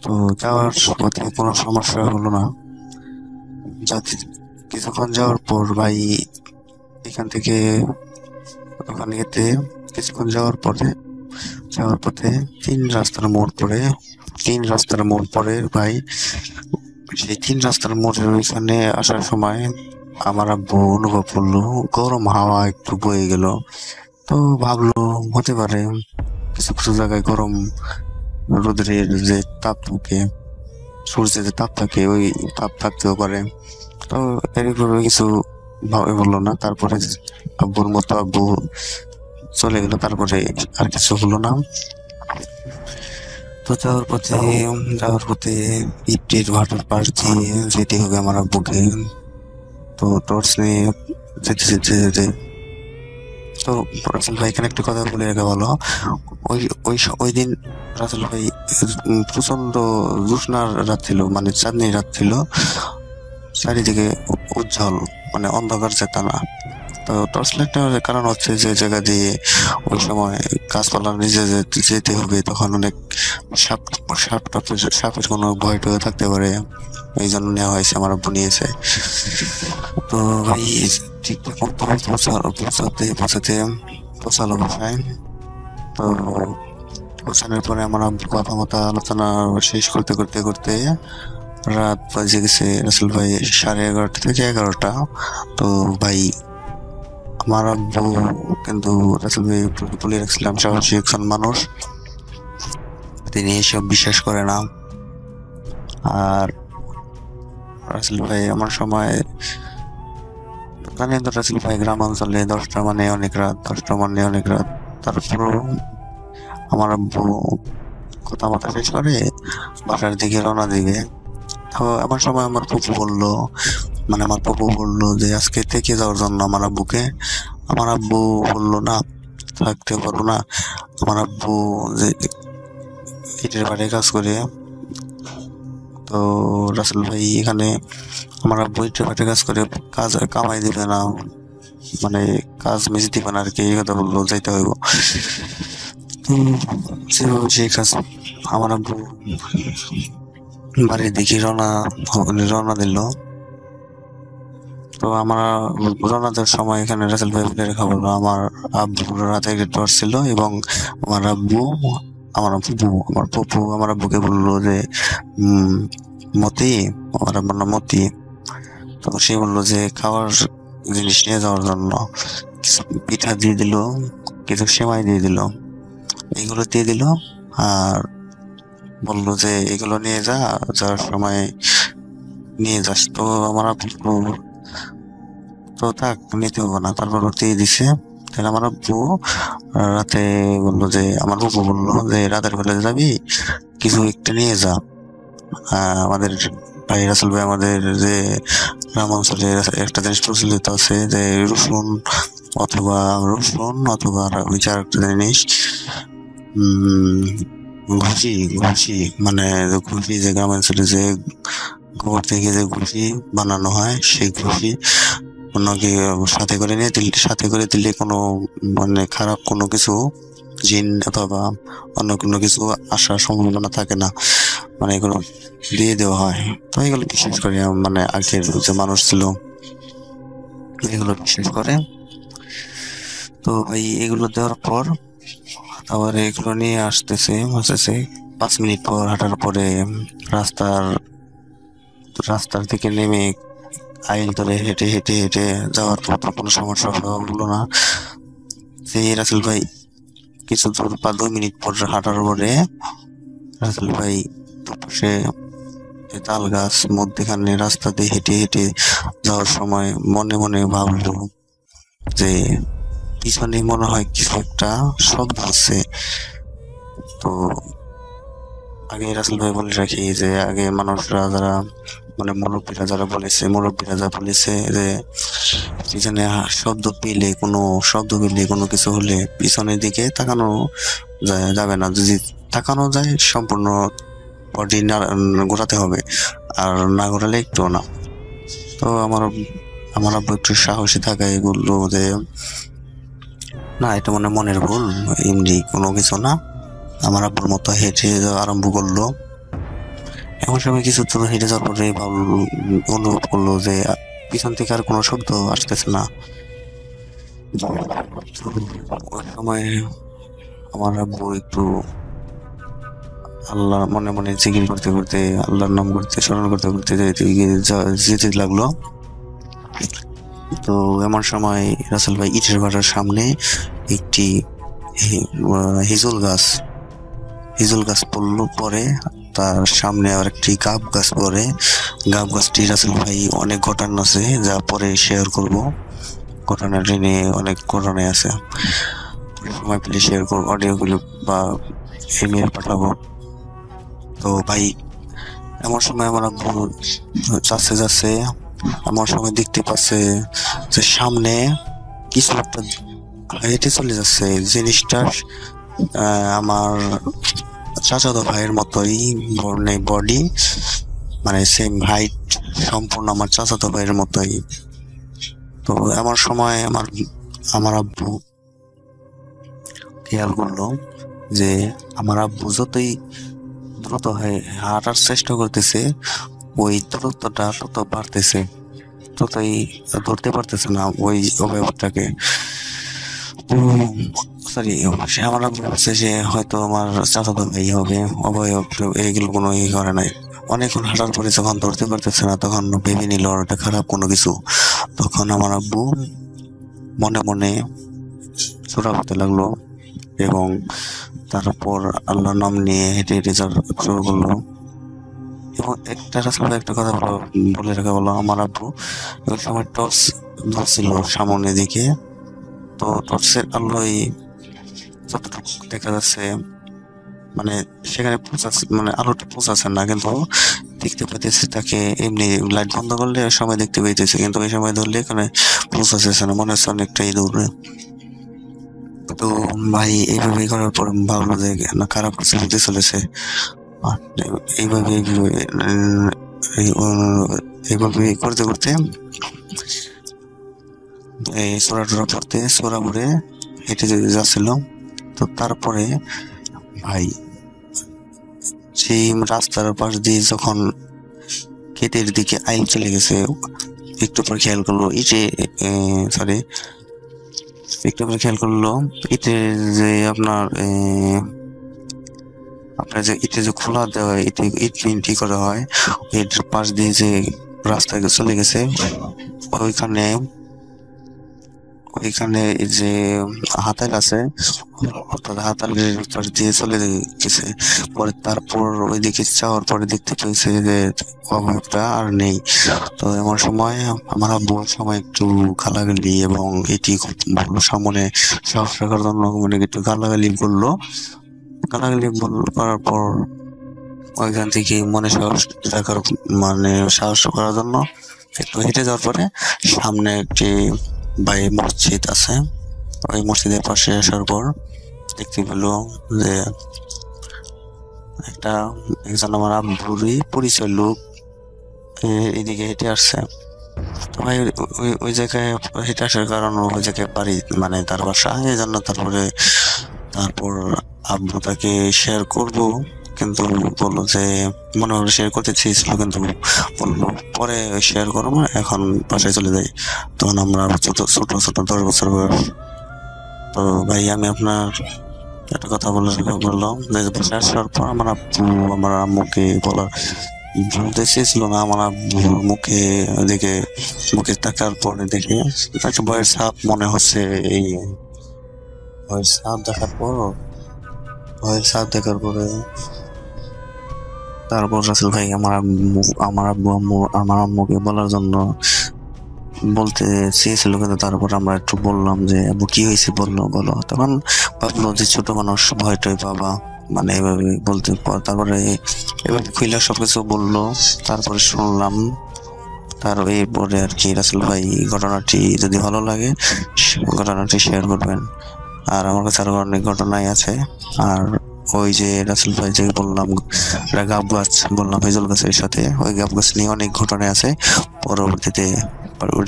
তো যাওয়ার পথে কোনো সমস্যা হলো না। কিছুক্ষণ যাওয়ার পর ভাই, এখান থেকে ওখানে যেতে কিছুক্ষণ যাওয়ার পথে 3 রাস্তার মোড় পড়ে ভাই। সেই 3 রাস্তার মোড়ের ওইখানে আসার সময় আমার আব্বু অনুভব করলো গরম হাওয়া একটু বয়ে গেল। তো ভাবলো হতে পারে কিছু কিছু জায়গায় গরম রোদের যে তাপ থাকে, সূর্যের যে তাপ থাকে, ওই তাপ থাকতেও পারে। তো এরকম কিছু ভাবে বললো না। তারপরে আব্বুর মতো আব্বু চলে গেল। তারপরে আর কিছু হলো না। তো যাওয়ার পথে ইটের ভাটার পাশ দিয়ে যেতে হবে আমার আব্বুকে। তো টর্চ নিয়ে যেতে তো রাসেল ভাই, এখানে একটা কথা বলে রেখে বলো, ওই দিন রাসেল ভাই প্রচন্ড জ্যোৎস্নার রাত ছিল, মানে চাঁদনির রাত ছিল। চারিদিকে উজ্জ্বল, মানে অন্ধকার যেতা না। তো টর্চ লাইটের কারণ হচ্ছে যে জায়গা দিয়ে ওই সময় গাছপালা নিজে যেতে হবে, তখন অনেক সাপের কোনো ভয় টয় থাকতে পারে, এই জন্য নেওয়া হয়েছে, আমার আব্বু নিয়েছে। তো ভাই, ঠিকঠাক মতো পৌঁছালো বাসায়। তো পৌঁছানোর পরে আমার আব্বু কথা মতো আলোচনা শেষ করতে রাত বাজে গেছে রাসেল ভাই 11:30 থেকে 11টা। তো ভাই, আমার আব্বু কিন্তু রাসেল ভাই বলে রাখছিলাম সাহসী একজন মানুষ, তিনি এসব বিশ্বাস করে না। আর রাসেল ভাই আমার সময় জানেন তো, রাসেল ভাই গ্রাম অঞ্চলে 10টা মানে অনেক রাত। তারপর আমার আব্বু কথা শেষ করে বাসার দিকে রওনা দিবে। তো এমন সময় আমার ফুপু বললো, মানে আমার ফুপু বললো যে আজকে থেকে যাওয়ার জন্য আমার আব্বুকে। আমার আব্বু বললো না, থাকতে পারবো না। আমার আব্বু যে ইটের ভাটায় কাজ করে, তো রাসেল ভাই এখানে আমার আব্বু ইটের ভাটায় কাজ করে, কাজ কামাই দিবে না, মানে কাজ মিস দিবে না আর কি, এই কথা বললো, যাইতে হইব। তো যেভাবে সেই কাজ আমার আব্বু বাড়ির দিকে রওনা দিল। তো আমার রওনা দেওয়ার সময় এখানে রাসেল ভাই বলে রেখা বললো আমার আব্বুর রাতে একটা টর্চ ছিল, এবং আমার আব্বু আমার ফুপু আমার আব্বুকে বললো যে মতি, আমার আব্বুর নাম মতি। তো সে বললো যে খাওয়ার জিনিস নিয়ে যাওয়ার জন্য কিছু পিঠা দিয়ে দিল, কিছু সেমাই দিয়ে দিল, এইগুলো দিয়ে দিল, আর বললো যে এগুলো নিয়ে যাওয়ার সময় নিয়ে যাস। তো আমার আব্বু তো থাক, নিতে হবে না, তারপর দিয়ে দিছে। তাহলে আমার আব্বু রাতে বললো যে আমার ফুপু বললো যে রাতের বেলা যাবি, কিছু একটা নিয়ে যা। আমাদের ভাই রাসেল ভাই আমাদের যে গ্রাম অঞ্চলে একটা জিনিস প্রচলিত আছে যে রসুন অথবা ওই চার একটা জিনিস, ঘুষি মানে ঘুষি, যে গ্রাম অঞ্চলে যে গোবর থেকে যে ঘুষি বানানো হয়, সেই ঘুষি ওনাকে সাথে করে দিলে কোনো মানে খারাপ কোনো কিছু জিন অথবা অন্য কোনো কিছু আসার সম্ভাবনা থাকে না, মানে এগুলো দিয়ে দেওয়া হয়। তো এগুলো বিশেষ করে মানে আগের যে মানুষ ছিল এগুলো বিশেষ করে। তো ভাই এগুলো দেওয়ার পর আবার এগুলো নিয়ে আসতেছে 5 মিনিট পর হাঁটার পরে রাস্তার দিকে নেমে আইল ধরে হেঁটে হেঁটে হেঁটে যাওয়ার পর কোনো সমস্যা হলো না। সেই রাসেল ভাই কিছু দূর 2 মিনিট পর হাঁটার পরে রাসেল ভাই দুপাশে তাল গাছ মধ্যখানে রাস্তা দিয়ে হেঁটে হেঁটে যাওয়ার সময় মনে মনে ভাবলো যে পিছনে মনে হয় কিছু একটা শব্দ আছে। তো আগে রাসেল ভাই বলে রাখি যে আগে মানুষরা যারা মানে মুরব্বীরা যা বলেছে যে পিছনে শব্দ পেলে কোনো কিছু হলে পিছনের দিকে তাকানো যাবে না, যদি তাকানো যায় সম্পূর্ণ বডি ঘোরাতে হবে, আর না ঘোরালে একটু না। তো আমার আব্বু একটু সাহসী থাকায় বললো যে না, এটা মনের ভুল, এমনি কোনো কিছু না। আমার আব্বুর মতো হেঁটে আরম্ভ করলো। এমন সময় কিছু দূর হেঁটে যাওয়ার পরে অনুভব করলো যে পিছন থেকে আর কোনো শব্দ আসতেছে না। ওই সময় আমার আব্বু একটু আল্লাহ মনে মনে জিকির করতে করতে, আল্লাহর নাম করতে স্মরণ করতে করতে যেতে লাগলো। তো এমন সময় রাসেল ভাই ইটের ভাটার সামনে একটি হিজুল গাছ পড়লো, পরে তার সামনে আর একটি গাব গাছ পরে। গাব গাছটি রাসেল ভাই অনেক ঘটনা আছে, যা পরে শেয়ার করবো। ঘটনাটি নিয়ে অনেক ঘটনায় আছে, সময় পেলে শেয়ার করবো, অডিওগুলো বা ইমেল পাঠাবো। তো ভাই এমন সময় আমার আব্বু যাচ্ছে এমন সময় দেখতে পাচ্ছে যে সামনে কিছু একটা হেঁটে চলে যাচ্ছে। জিনিসটা আমার চাচাতো ভাইয়ের মতোই বডি, মানে সেম হাইট, সম্পূর্ণ আমার চাচাতো ভাইয়ের মতোই। তো এমন সময় আমার আব্বু খেয়াল করলো যে আমার আব্বু যতই দ্রুত হাঁটার চেষ্টা করতেছে, ওই দূরত্বটা তত বাড়তেছে, ততই ধরতে পারতেছে না ওই অবয়বটাকে। সরি, সে আমার আব্বু বলছে যে হয়তো আমার চাচাতো ভাই হবে, অবয়ব এইগুলো কোনো করে নাই। অনেকক্ষণ হাঁটার পরে যখন ধরতে পারতেছে না, তখন ভেবে নিল ওটা খারাপ কোনো কিছু। তখন আমার আব্বু মনে মনে ছোটা হতে লাগলো, এবং তারপর আল্লাহর নাম নিয়ে হেঁটে হেঁটে শুরু করলো। এবং একটা কথা বলে রাখা বলো, আমার আব্বু ওই সময় টর্চ ধরছিল সামনের দিকে। তো টর্চের আলোয় যতটুকু দেখা যাচ্ছে, মানে সেখানে মানে আলোটা পৌঁছাচ্ছে না, কিন্তু দেখতে পাইতেছে তাকে, এমনি লাইট বন্ধ করলে ওই সময় দেখতে পাইতেছে, কিন্তু ওই সময় ধরলে এখানে পৌঁছাচ্ছে না, মনে হচ্ছে অনেকটাই দূরে। তো ভাই এইভাবে করার পর ভাবলো যে না, খারাপ কিছু হতে চলেছে। আর এইভাবে এইভাবে করতে করতে এই সোরা পড়তে সোরা পড়ে হেঁটে যাচ্ছিল। তো তারপরে ভাই সেই রাস্তার পাশ দিয়ে যখন ক্ষেতের দিকে আইল চলে গেছে, একটু পর খেয়াল করলো খেয়াল করলো ইটের যে আপনার যে ইটে যে খোলা দেওয়া হয়, ইট মিনটি করা হয়, এর পাশ দিয়ে যে রাস্তা চলে গেছে, ওইখানে যে হাতাল আছে, অর্থাৎ হাতালের পাশ দিয়ে চলে গেছে। পরে তারপর ওইদিকে যাওয়ার পরে দেখতে পেয়েছে যে অভাবটা আর নেই। তো এমন সময় আমার আব্বু সময় একটু গালাগালি এবং এটি ভালো সামনে সাহস রাখার জন্য মানে একটু গালাগালি করার পর ওইখান থেকে সাহস করার জন্য একটু হেঁটে যাওয়ার পরে সামনে একটি মসজিদ আছে। ওই মসজিদের পাশে আসার পর দেখতে পেল যে একজন আমার আব্বুরই পরিচয় লোক এদিকে হেঁটে আসছে। তো ভাই ওই জায়গায় হেঁটে আসার কারণ ওই জায়গায় বাড়ি, মানে তার বাসা, এই জন্য তারপর আব্বু তাকে শেয়ার করবো, কিন্তু বললো যে মনে হলো শেয়ার করতে চেয়েছিল, কিন্তু বললো পরে শেয়ার করবো, এখন বাসায় চলে যাই। তখন আমরা ছোট 10 বছর বয়স। তো ভাই আমি আপনার একটা কথা বললাম যে বাসায় আসার পর আমার আম্মুকে বলতে চেয়েছিল না, আমার আব্বুর মুখে তাকার পরে দেখে একটা ভয়ের ছাপ মনে হচ্ছে। এই ভয়ের ছাপ দেখার পরে তারপর রাসেল ভাই আমার আম্মুকে বলার জন্য বলতে চেয়েছিল, কিন্তু তারপর আমরা একটু বললাম যে আব্বু কি হয়েছে বলো। তখন ভাবলো যে ছোট মানুষ, ভয়টয় বাবা, মানে এভাবে বলতে, তারপরে এভাবে খুইলা সবকিছু বললো। তারপরে শুনলাম এরপরে আর কি। রাসেল ভাই ঘটনাটি যদি ভালো লাগে ঘটনাটি শেয়ার করবেন, আর আমার কাছে আরো অনেক ঘটনাই আছে। আর ওই যে রাসেল ভাই যে বললাম গাব গাছ বললাম ফেজল গাছের সাথে, ওই গাব গাছ নিয়ে অনেক ঘটনা আছে, পরবর্তীতে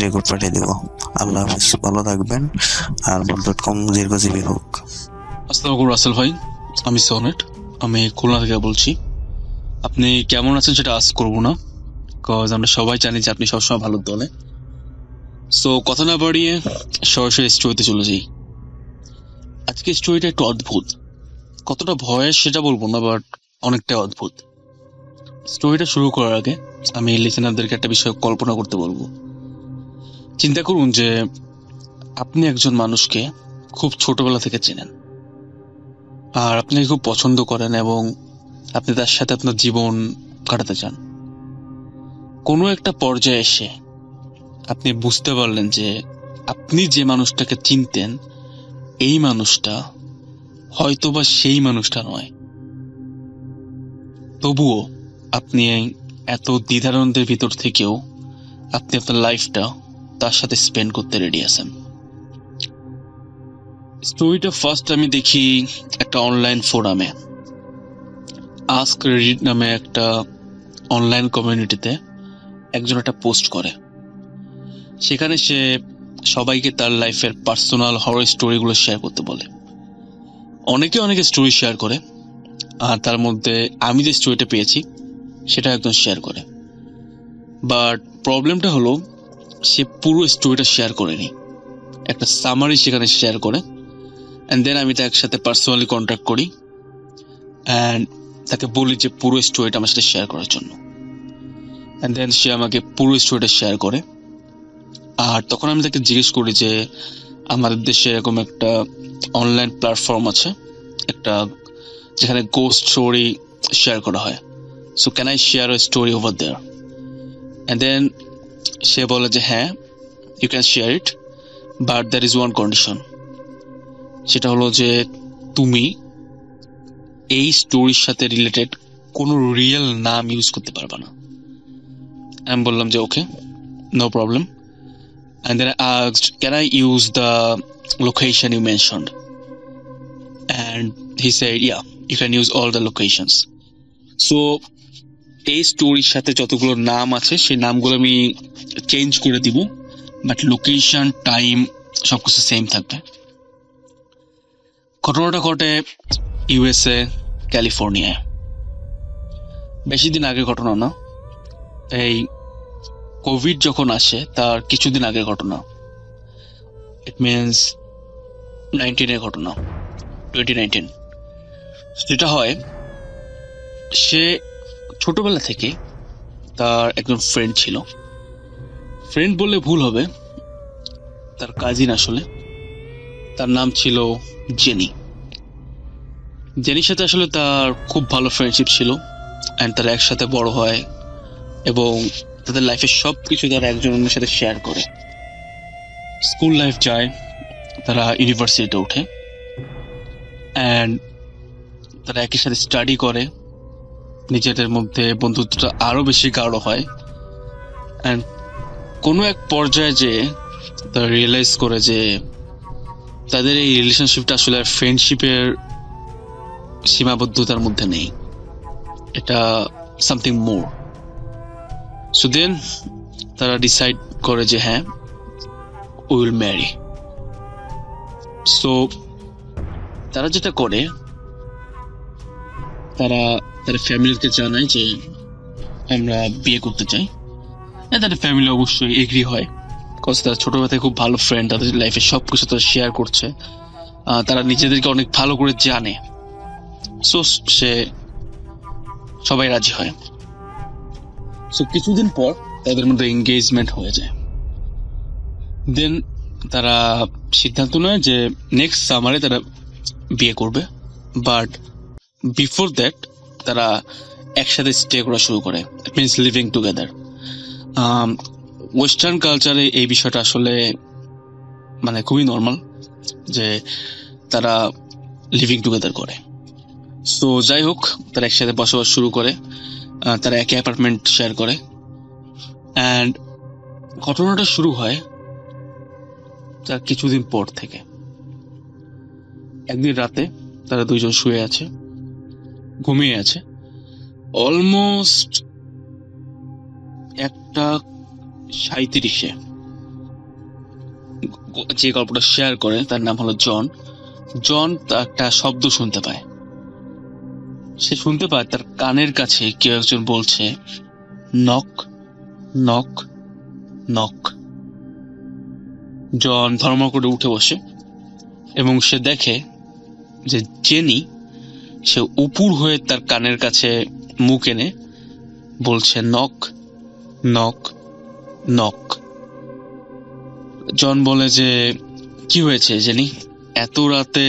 রেকর্ড পাঠিয়ে দেবো। আল্লাহ হাফেজ, ভালো থাকবেন, আর বল.com দীর্ঘজীবী হোক।
আসসালামু আলাইকুম রাসেল ভাই, আমি সনেট, আমি খুলনা থেকে বলছি। আপনি কেমন আছেন সেটা আজ করবো না, বিকজ আমরা সবাই জানি যে আপনি সবসময় ভালো দলে। সো কথা না বাড়িয়ে সরাসরি স্টোরিতে চলে যাই। আজকে স্টোরিটা একটু অদ্ভুত, কতটা ভয়ের সেটা বলবো না, বাট অনেকটা অদ্ভুত। স্টোরিটা শুরু করার আগে আমি লিসেনারদেরকে একটা বিষয় কল্পনা করতে বলবো। চিন্তা করুন যে আপনি একজন মানুষকে খুব ছোটবেলা থেকে চেনেন, আর আপনি খুব পছন্দ করেন এবং আপনি তার সাথে আপনার জীবন কাটাতে চান। কোনো একটা পর্যায়ে এসে আপনি বুঝতে পারলেন যে আপনি যে মানুষটাকে চিনতেন এই মানুষটা হয়তোবা সেই মানুষটা নয়। তবুও আপনি এত দ্বিধাদ্বন্দ্বের ভিতর থেকেও আপনি আপনার লাইফটা তার সাথে স্পেন্ড করতে রেডি আছেন। স্টোরিটা ফার্স্ট আমি দেখি একটা অনলাইন ফোরামে, আস্ক রেডিট নামে একটা অনলাইন কমিউনিটিতে একজন একটা পোস্ট করে। সেখানে সে সবাইকে তার লাইফের পার্সোনাল হরর স্টোরিগুলো শেয়ার করতে বলে। অনেকে স্টোরি শেয়ার করে, আর তার মধ্যে আমি যে স্টোরিটা পেয়েছি সেটা একদম শেয়ার করে। বাট প্রবলেমটা হলো সে পুরো স্টোরিটা শেয়ার করেনি, একটা সামারি সেখানে শেয়ার করে। অ্যান্ড দেন আমি তার সাথে পার্সোনালি কন্ট্যাক্ট করি অ্যান্ড তাকে বলি যে পুরো স্টোরিটা আমার সাথে শেয়ার করার জন্য। অ্যান্ড দেন সে আমাকে পুরো স্টোরিটা শেয়ার করে। আর তখন আমি তাকে জিজ্ঞেস করি যে আমাদের দেশে এরকম একটা অনলাইন প্ল্যাটফর্ম আছে একটা, যেখানে গোস্ট স্টোরি শেয়ার করা হয়, so can I share a story over there? And then সে বলে যে হ্যাঁ, you can share it, but there is one condition. সেটা হলো যে তুমি এই স্টোরির সাথে রিলেটেড কোনো রিয়েল নাম ইউজ করতে পারবে না। আমি বললাম যে okay, no problem. And then I asked, can I use the location you mentioned? And he said, yeah, you can use all the locations. So এই স্টোরির সাথে যতগুলো নাম আছে সেই নামগুলো আমি চেঞ্জ করে দিব, বাট লোকেশন, টাইম সবকিছু সেম থাকবে। ঘটনাটা ঘটে ইউএসএ, ক্যালিফোর্নিয়ায়। বেশি দিন আগের ঘটনা না, এই কোভিড যখন আসে তার কিছুদিন আগের ঘটনা। ইট মিনস 19 ঘটনা, 2019। যেটা হয়, সে ছোটবেলা থেকে তার একজন ফ্রেন্ড ছিল, ফ্রেন্ড বললে ভুল হবে, তার কাজিন আসলে। তার নাম ছিল জেনি। জেনির সাথে আসলে তার খুব ভালো ফ্রেন্ডশিপ ছিল, অ্যান্ড তারা একসাথে বড় হয় এবং তাদের লাইফের সব কিছু তারা একজন অন্যের সাথে শেয়ার করে। স্কুল লাইফ যায়, তারা ইউনিভার্সিটিতে ওঠে, অ্যান্ড তারা একই সাথে স্টাডি করে। নিজেদের মধ্যে বন্ধুত্বটা আরো বেশি গাঢ় হয়, অ্যান্ড কোনো এক পর্যায়ে যে তারা রিয়েলাইজ করে যে তাদের এই রিলেশনশিপটা আসলে ফ্রেন্ডশিপের সীমাবদ্ধতার মধ্যে নেই, এটা সামথিং মোর। সো দেন তারা ডিসাইড করে যে হ্যাঁ, উই উইল ম্যারি। সো তারা যেটা করে, তারা তাদের ফ্যামিলিকে জানায় যে আমরা বিয়ে করতে চাই। তাদের ফ্যামিলি অবশ্যই এগ্রি হয়, বিকজ তারা ছোটবেলা থেকে খুব ভালো ফ্রেন্ড, তাদের লাইফে সবকিছু তারা শেয়ার করছে, তারা নিজেদেরকে অনেক ভালো করে জানে। সো সবাই রাজি হয়। সো কিছুদিন পর তাদের মধ্যে এঙ্গেজমেন্ট হয়ে যায়। দেন তারা সিদ্ধান্ত নেয় যে নেক্সট সামারে তারা বিয়ে করবে, বাট বিফোর দ্যাট তারা একসাথে স্টে করা শুরু করে। It means living together. Western কালচারে এই বিষয়টা আসলে মানে খুবই নর্মাল যে তারা লিভিং টুগেদার করে। সো যাই হোক, তারা একসাথে বসবাস শুরু করে, তারা একই অ্যাপার্টমেন্ট শেয়ার করে। অ্যান্ড ঘটনাটা শুরু হয় তার কিছুদিন পর থেকে। একদিন রাতে তারা দুইজন শুয়ে আছে, ঘুমিয়ে আছে। অলমোস্ট 1:37 যে গল্পটা শেয়ার করে তার নাম হলো জন। জন একটা শব্দ শুনতে পায়। সে শুনতে পায় তার কানের কাছে কেউ একজন বলছে নক নক নক। জন ধর্ম করে উঠে বসে এবং সে দেখে যে জেনি সে উপুর হয়ে তার কানের কাছে মুখ এনে বলছে নক নক নক। জন বলে যে কি হয়েছে জেনি, এত রাতে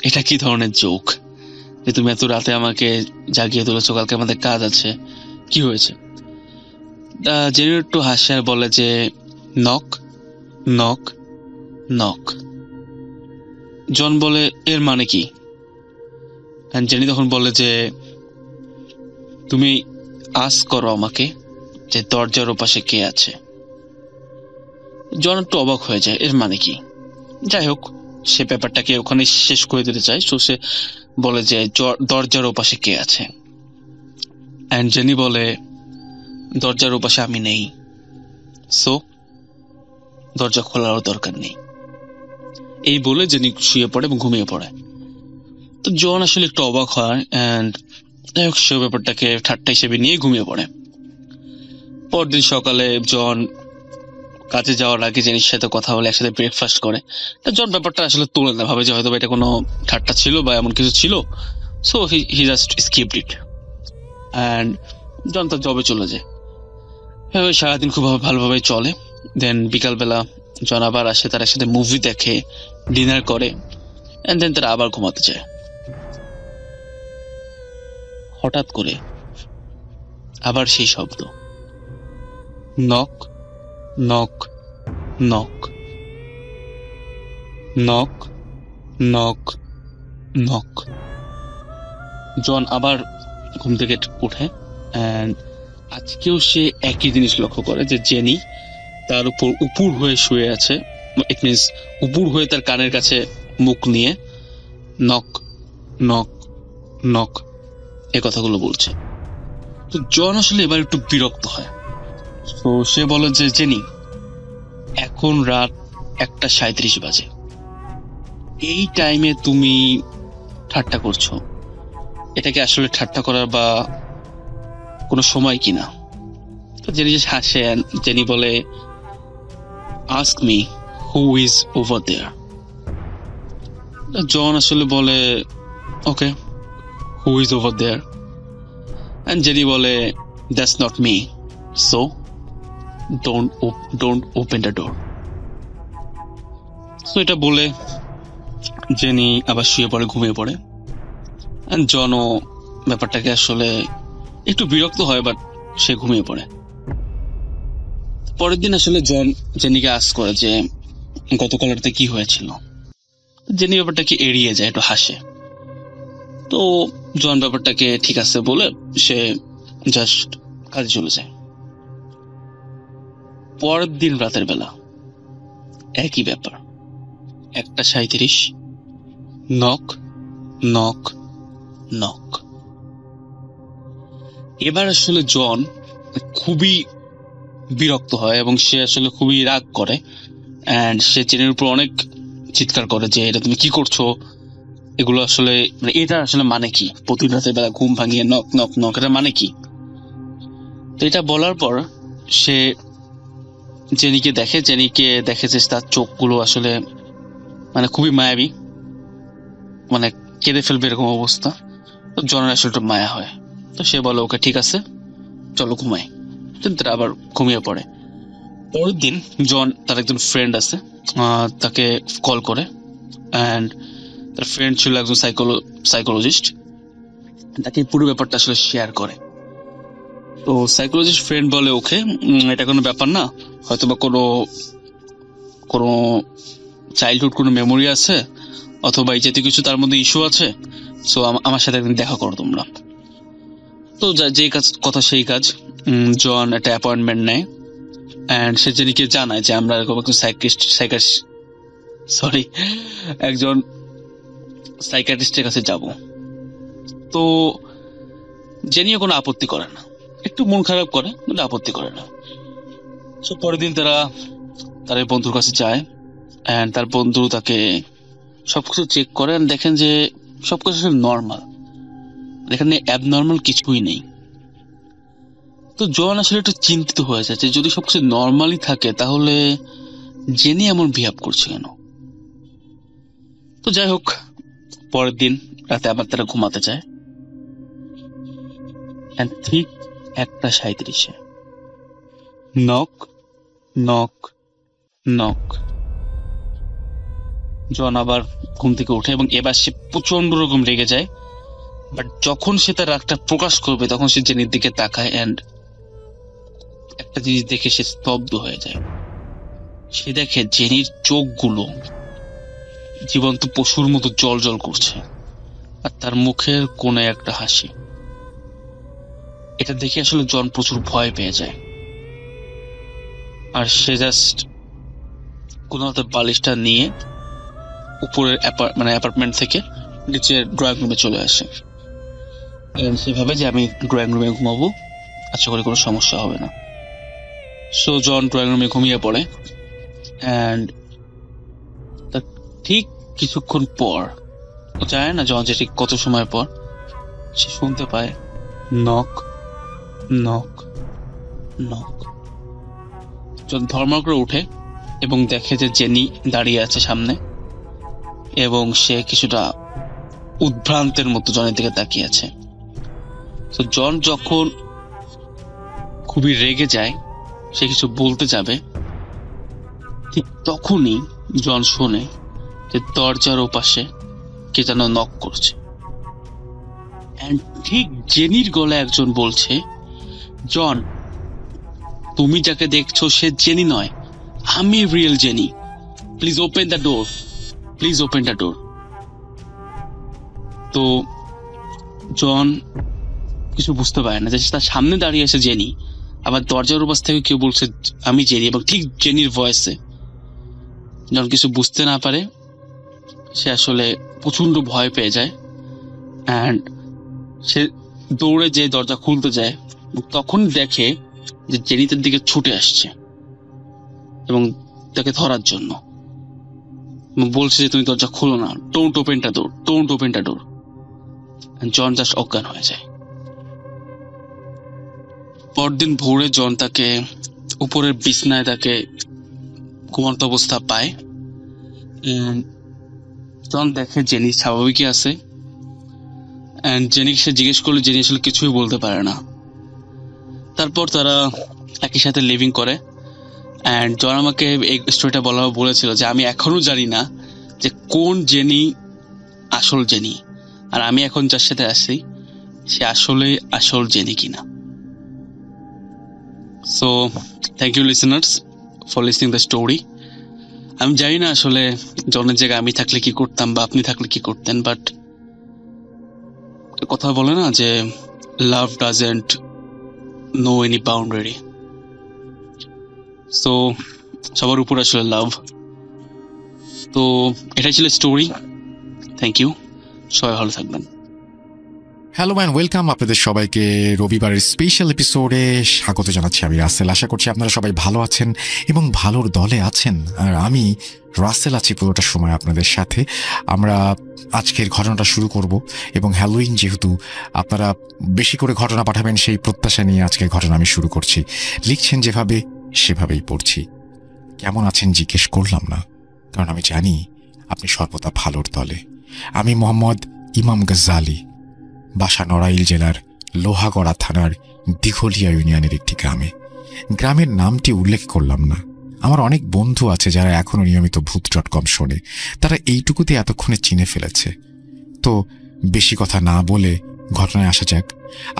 এটা কি ধরনের জোক যে তুমি এত রাতে আমাকে জাগিয়ে তুলেছো, কালকে আমাদের কাজ আছে, কি হয়েছে? জেনি একটু হাসে আর বলে যে নক নক নক। জন বলে এর মানে কি? জেনি তখন বলে যে তুমি আস্ক করো আমাকে যে দরজার ওপাশে কে আছে। জন একটু অবাক হয়ে যায়, এর মানে কি? যাই হোক, সে ব্যাপারটাকে ওখানে শেষ করে দিতে চায়। সো সে বলে যে দরজার ওপাশে কে আছে। অ্যান্ড জেনি বলে দরজার ওপাশে আমি নেই, সো দরজা খোলারও দরকার নেই। এই বলে জেনি শুয়ে পড়ে এবং ঘুমিয়ে পড়ে। তো জন আসলে একটু অবাক হয়, অ্যান্ড যাই হোক সে ব্যাপারটাকে ঠাট্টা হিসেবে নিয়ে ঘুমিয়ে পড়ে। পরদিন সকালে জন কাজে যাওয়ার আগে জেনির সাথে কথা বলে একসাথে ব্রেকফাস্ট করে। তা জন ব্যাপারটা আসলে তুলে না, ভাবে যে হয়তো এটা কোনো ঠাট্টা ছিল বা এমন কিছু ছিল। So he just skipped it, and John তার জবে চলে যায়। সারাদিন খুব ভালোভাবে চলে। দেন বিকালবেলা জন আবার আসে, তার একসাথে মুভি দেখে, ডিনার করে, অ্যান্ড দেন তারা আবার ঘুমাতে যায়। হঠাৎ করে আবার সেই শব্দ knock knock knock knock knock knock. John আবার ঘুম থেকে উঠে অ্যান্ড আজকেও সে একই জিনিস লক্ষ্য করে যে জেনি তার উপর উপুর হয়ে শুয়ে আছে, ইট মিনস উপুর হয়ে তার কানের কাছে মুখ নিয়ে নক নক নক এ কথাগুলো বলছে। তো জন আসলে এবার একটু বিরক্ত হয়। তো সে বলে যে জেনি, এখন রাত 1:37 বাজে, এই টাইমে তুমি ঠাট্টা করছো, এটা কি আসলে ঠাট্টা করার বা কোনো সময় কিনা? তো জেনি যে হাসে, জেনি বলে, ask me who is over there. John আসলে বলে, okay, who is over there? And Jenny বলে, that's not me, so don't open the door. তো এটা বলে জেনি আবার শুয়ে পড়ে, ঘুমিয়ে পড়ে। এন্ড জনও ব্যাপারটাকে আসলে একটু বিরক্ত হয়, বাট সে ঘুমিয়ে পড়ে। পরের দিন আসলে জন জেনিকে আস্ক করে যে গতকাল রাতে কি হয়েছিল। জেনি ব্যাপারটাকে এড়িয়ে যায়, একটু হাসে। তো জন ব্যাপারটাকে ঠিক আছে বলে সে জাস্ট কাজে চলে যায়। পরের দিন রাতের বেলা একই ব্যাপার, 1:37, নক নক নক। এবার আসলে জন খুবই বিরক্ত হয় এবং সে আসলে খুবই রাগ করে, এন্ড সে জেনির উপর অনেক চিৎকার করে যে এটা তুমি কি করছো, এগুলো আসলে মানে এটা আসলে মানে কি, প্রতিদিন রাতের বেলা ঘুম ভাঙিয়ে নক নক নক, এটা মানে কি? তো এটা বলার পর সে জেনিকে দেখে যে তার চোখগুলো আসলে মানে খুবই মায়াবী, মানে কেঁদে ফেলবে এরকম অবস্থা। তো জনের আসলে একটু মায়া হয়। তো সে বলে, ওকে ঠিক আছে, চলো ঘুমাই। তারা আবার ঘুমিয়ে পড়ে। পরের দিন জন তার একজন ফ্রেন্ড আছে, তাকে কল করে, অ্যান্ড তার ফ্রেন্ড ছিল একজন সাইকোলজিস্ট, তাকে পুরো ব্যাপারটা আসলে শেয়ার করে। তো সাইকোলজিস্ট ফ্রেন্ড বলে, ওকে, এটা কোনো ব্যাপার না, হয়তো বা কোনো চাইল্ডহুড কোনো মেমোরি আছে, অথবা এই জাতীয় কিছু তার মধ্যে ইস্যু আছে, সো আমার সাথে একদিন দেখা করো তোমরা। তো যে কাজ কথা সেই কাজ, জন একটা অ্যাপয়েন্টমেন্ট নেয়, অ্যান্ড সে জেনিকে জানায় যে আমরা এরকম একজন সাইকিয়াট্রিস্টের কাছে যাব। তো জেনিও কোনো আপত্তি করে না, একটু মন খারাপ করে কিন্তু আপত্তি করে না। তো পরের দিন তার বন্ধুর কাছে যায়, অ্যান্ড তার বন্ধু তাকে সবকিছু চেক করে, দেখেন যে সবকিছু নর্মাল, এখানে অ্যাবনর্মাল কিছুই নেই। তো জন আসলে একটু চিন্তিত হয়ে যাচ্ছে, যদি সবকিছু নর্মালি থাকে তাহলে জেনি এমন বিহেভ করছে কেন? তো যাই হোক, পরের দিন রাতে আবার তারা ঘুমাতে যায়, ঠিক 1:37 নক নক নক। জন আবার ঘুম থেকে ওঠে এবং এবার সে প্রচন্ড রকম রেগে যায়, বাট যখন সে তার রাগটা প্রকাশ করবে তখন সে জেনির দিকে তাকায়, এন্ড একটা জিনিস দেখে সে স্তব্ধ হয়ে যায়। সে দেখে জেনির চোখগুলো জীবন্ত পশুর মতো জল জল করছে, আর তার মুখের কোণে একটা হাসি। এটা দেখে আসলে জন প্রচুর ভয় পেয়ে যায়, আর সে জাস্ট কোনো বালিশটা নিয়ে উপরের অ্যাপার্টমেন্ট থেকে নিচের ড্রয়িং রুমে চলে আসে। সেভাবে যে আমি ড্রয়িং রুমে ঘুমাবো, আশা করি কোনো সমস্যা হবে না। সো জন ড্রয়িং রুমে ঘুমিয়ে পড়ে, অ্যান্ড তার ঠিক কিছুক্ষণ পর, ও জানে না জন যে ঠিক কত সময় পর, সে শুনতে পায় নক নক নক। জন ধর্মা করে উঠে এবং দেখে যে জেনি দাঁড়িয়ে আছে সামনে, এবং সে কিছুটা উদ্ভ্রান্তের মতো জনের দিকে তাকিয়ে আছে। তো জন যখন খুবই রেগে যায়, সে কিছু বলতে যাবে, ঠিক তখনই জন শোনে যে দরজার ওপাশে কে যেন নক করছে, এন্ড ঠিক জেনির গলায় একজন বলছে, জন, তুমি যাকে দেখছো সে জেনি নয়, আমি real jenny, please open the door, please open the door. তো জন কিছু বুঝতে পারে না যে তার সামনে দাঁড়িয়ে আছে জেনি, আবার দরজার উপাস থেকে কেউ বলছে আমি জেনি, এবং ঠিক জেনির ভয়েসে। যখন কিছু বুঝতে না পারে সে আসলে প্রচন্ড ভয় পেয়ে যায়, অ্যান্ড সে দৌড়ে যে দরজা খুলতে যায়, তখন দেখে যে জেনি তার দিকে ছুটে আসছে এবং তাকে ধরার জন্য বলছে যে তুমি দরজা খুলো না, don't open the door, don't open the door. John just অজ্ঞান হয়ে যায়। পরদিন ভোরে জন তাকে উপরের বিছনায় তাকে ঘুমন্ত অবস্থা পায়। জন দেখে জেনি স্বাভাবিকই আছে, অ্যান্ড জেনিকে সে জিজ্ঞেস করলে জেনি আসলে কিছুই বলতে পারে না। তারপর তারা একই সাথে লিভিং করে, অ্যান্ড জন আমাকে এই স্টোরিটা বলেছিল যে আমি এখনো জানি না যে কোন জেনি আসল জেনি, আর আমি এখন যার সাথে আছি সে আসলে আসল জেনি কিনা। So thank you listeners for listening the story. আমি জানি না আসলে জনের জায়গায় আমি থাকলে কি করতাম বা আপনি থাকলে কি করতেন, বাট কথা বলে না যে love doesn't know any boundary. So সবার উপর আসলে লাভ। তো এটাই ছিল স্টোরি। থ্যাংক ইউ, সবাই ভালো থাকবেন।
হ্যালো ম্যান, ওয়েলকাম আপনাদের সবাইকে রবিবারের স্পেশাল এপিসোডে স্বাগত জানাচ্ছি। আমি রাসেল। আশা করছি আপনারা সবাই ভালো আছেন এবং ভালোর দলে আছেন, আর আমি রাসেল আছি পুরোটা সময় আপনাদের সাথে। আমরা আজকের ঘটনাটা শুরু করব, এবং হ্যালোইন যেহেতু আপনারা বেশি করে ঘটনা পাঠাবেন সেই প্রত্যাশা নিয়ে আজকের ঘটনা আমি শুরু করছি। লিখছেন যেভাবে সেভাবেই পড়ছি। কেমন আছেন জিজ্ঞেস করলাম না, কারণ আমি জানি আপনি সর্বদা ভালোর দলে। আমি মোহাম্মদ ইমাম গজ্জালি, বাসা নড়াইল জেলার লোহাগড়া থানার দিঘলিয়া ইউনিয়নের একটি গ্রামে। গ্রামের নামটি উল্লেখ করলাম না। আমার অনেক বন্ধু আছে যারা এখনো নিয়মিত ভূত.com শোনে, তারা এইটুকুতে এতক্ষণে চিনে ফেলেছে। তো বেশি কথা না বলে ঘটনায় আসা যাক।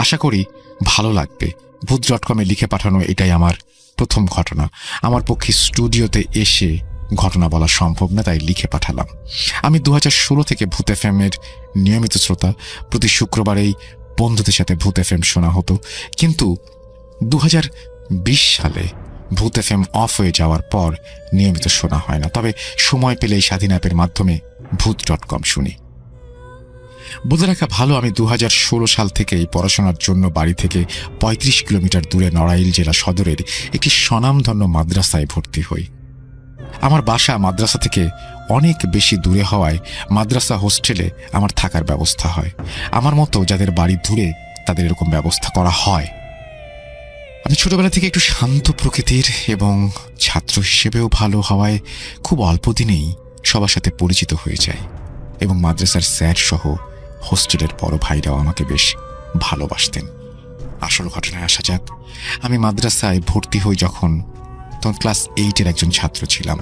আশা করি ভালো লাগবে। ভূত.com লিখে পাঠানো এটাই আমার প্রথম ঘটনা। আমার পক্ষে স্টুডিওতে এসে ঘটনা বলা সম্ভব না, তাই লিখে পাঠালাম। আমি 2016 থেকে ভূত FM এর নিয়মিত শ্রোতা। প্রতি শুক্রবারেই বন্ধুদের সাথে ভূত FM শোনা হতো, কিন্তু 2020 সালে ভূত FM অফ হয়ে যাওয়ার পর নিয়মিত শোনা হয় না। তবে সময় পেলে এই স্বাধীন অ্যাপের মাধ্যমে ভূত.com শুনি। বলে রাখা ভালো, আমি 2016 সাল থেকেই পড়াশোনার জন্য বাড়ি থেকে 35 কিলোমিটার দূরে নড়াইল জেলা সদরের একটি স্বনামধন্য মাদ্রাসায় ভর্তি হই। আমার বাসা মাদ্রাসা থেকে অনেক বেশি দূরে হওয়ায় মাদ্রাসা হোস্টেলে আমার থাকার ব্যবস্থা হয়। আমার মতো যাদের বাড়ি দূরে তাদের এরকম ব্যবস্থা করা হয়। আমি ছোটবেলা থেকে একটু শান্ত প্রকৃতির এবং ছাত্র হিসেবেও ভালো হওয়ায় খুব অল্প দিনেই সবার সাথে পরিচিত হয়ে যায়, এবং মাদ্রাসার স্যার সহ হোস্টেলের বড় ভাইরাও আমাকে বেশ ভালোবাসতেন। আসল ঘটনায় আসা যাক। আমি মাদ্রাসায় ভর্তি হই তখন ক্লাস 8-এর একজন ছাত্র ছিলাম।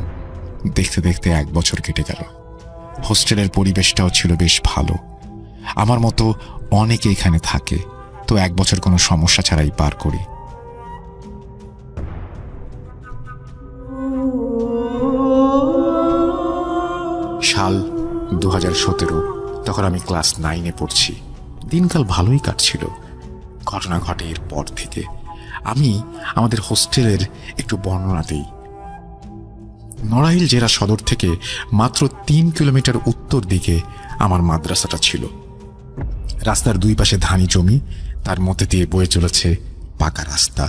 দেখতে দেখতে 1 বছর কেটে গেল। হোস্টেলের পরিবেশটাও ছিল বেশ ভালো। আমার মতো অনেকে এখানে থাকে, তো 1 বছর কোনো সমস্যা ছাড়াই পার করি। সাল 2017, তখন আমি ক্লাস 9-এ পড়ছি। দিনকাল ভালোই কাটছিল। ঘটনা ঘটে এর পর থেকে। আমি আমাদের হোস্টেলের একটু বর্ণনা দিই। নড়াইল জেলা সদর থেকে মাত্র 3 কিলোমিটার উত্তর দিকে আমার মাদ্রাসাটা ছিল। রাস্তার দুই পাশে ধানি জমি, তার মধ্যে দিয়ে বয়ে চলেছে পাকা রাস্তা।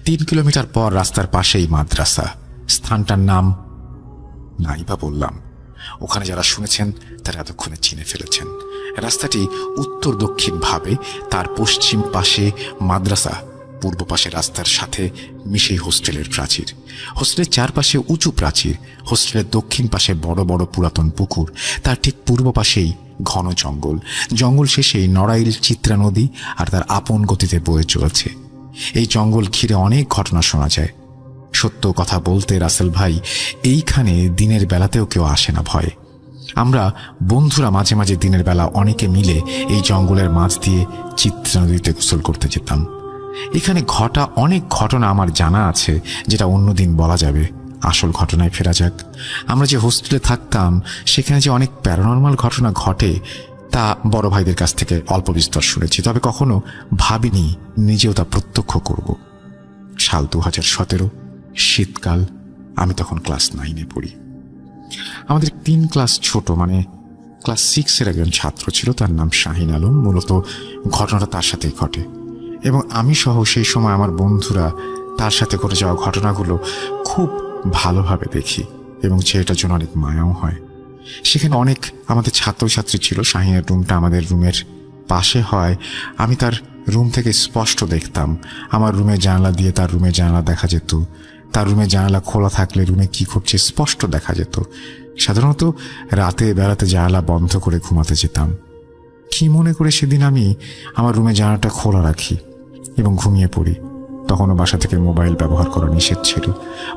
3 কিলোমিটার পর রাস্তার পাশেই মাদ্রাসা। স্থানটার নাম নাই বা বললাম, ওখানে যারা শুনেছেন তারা এতক্ষণে চিনে ফেলেছেন। রাস্তাটি উত্তর দক্ষিণ ভাবে। তার পশ্চিম পাশে মাদ্রাসা, পূর্ব পাশে রাস্তার সাথে মিশেই হোস্টেলের প্রাচীর। হোস্টেলের চারপাশে উঁচু প্রাচীর। হোস্টেলের দক্ষিণ পাশে বড় বড় পুরাতন পুকুর। তার ঠিক পূর্ব পাশেই ঘন জঙ্গল। জঙ্গল শেষেই নড়াইল চিত্রা নদী আর তার আপন গতিতে বয়ে চলেছে। এই জঙ্গল ঘিরে অনেক ঘটনা শোনা যায়। সত্য কথা বলতে রাসেল ভাই, এইখানে দিনের বেলাতেও কেউ আসে না ভয়ে। আমরা বন্ধুরা মাঝে মাঝে দিনের বেলা অনেকে মিলে এই জঙ্গলের মাঝ দিয়ে চিত্রা নদীতে গোসল করতে যেতাম। এখানে ঘটা অনেক ঘটনা আমার জানা আছে, যেটা অন্যদিন বলা যাবে। আসল ঘটনায় ফেরা যাক। আমরা যে হোস্টেলে থাকতাম সেখানে যে অনেক প্যারানর্মাল ঘটনা ঘটে তা বড় ভাইদের কাছ থেকে অল্প বিস্তর শুনেছি, তবে কখনো ভাবিনি নিজেও তা প্রত্যক্ষ করব। সাল 2017, শীতকাল। আমি তখন ক্লাস 9-এ পড়ি। আমাদের 3 ক্লাস ছোট, মানে ক্লাস 6-এর একজন ছাত্র ছিল, তার নাম শাহিন আলম। মূলত ঘটনাটা তার সাথেই ঘটে এবং আমি সহ সেই সময় আমার বন্ধুরা তার সাথে ঘটে যাওয়া ঘটনাগুলো খুব ভালোভাবে দেখি এবং ছেলেটার জন্য অনেক মায়াও হয়। সেখানে অনেক আমাদের ছাত্রছাত্রী ছিল। শাহিনের রুমটা আমাদের রুমের পাশে হয়। আমি তার রুম থেকে স্পষ্ট দেখতাম। আমার রুমের জানালা দিয়ে তার রুমের জানালা দেখা যেত। তার রুমের জানালা খোলা থাকলে রুমে কি করছে স্পষ্ট দেখা যেত। সাধারণত রাতে বেলাতে জানালা বন্ধ করে ঘুমাতে যেতাম। কি মনে করে সেদিন আমি আমার রুমের জানালাটা খোলা রাখি এবং ঘুমিয়ে পড়ি। তখনও বাসা থেকে মোবাইল ব্যবহার করা নিষেধ ছিল।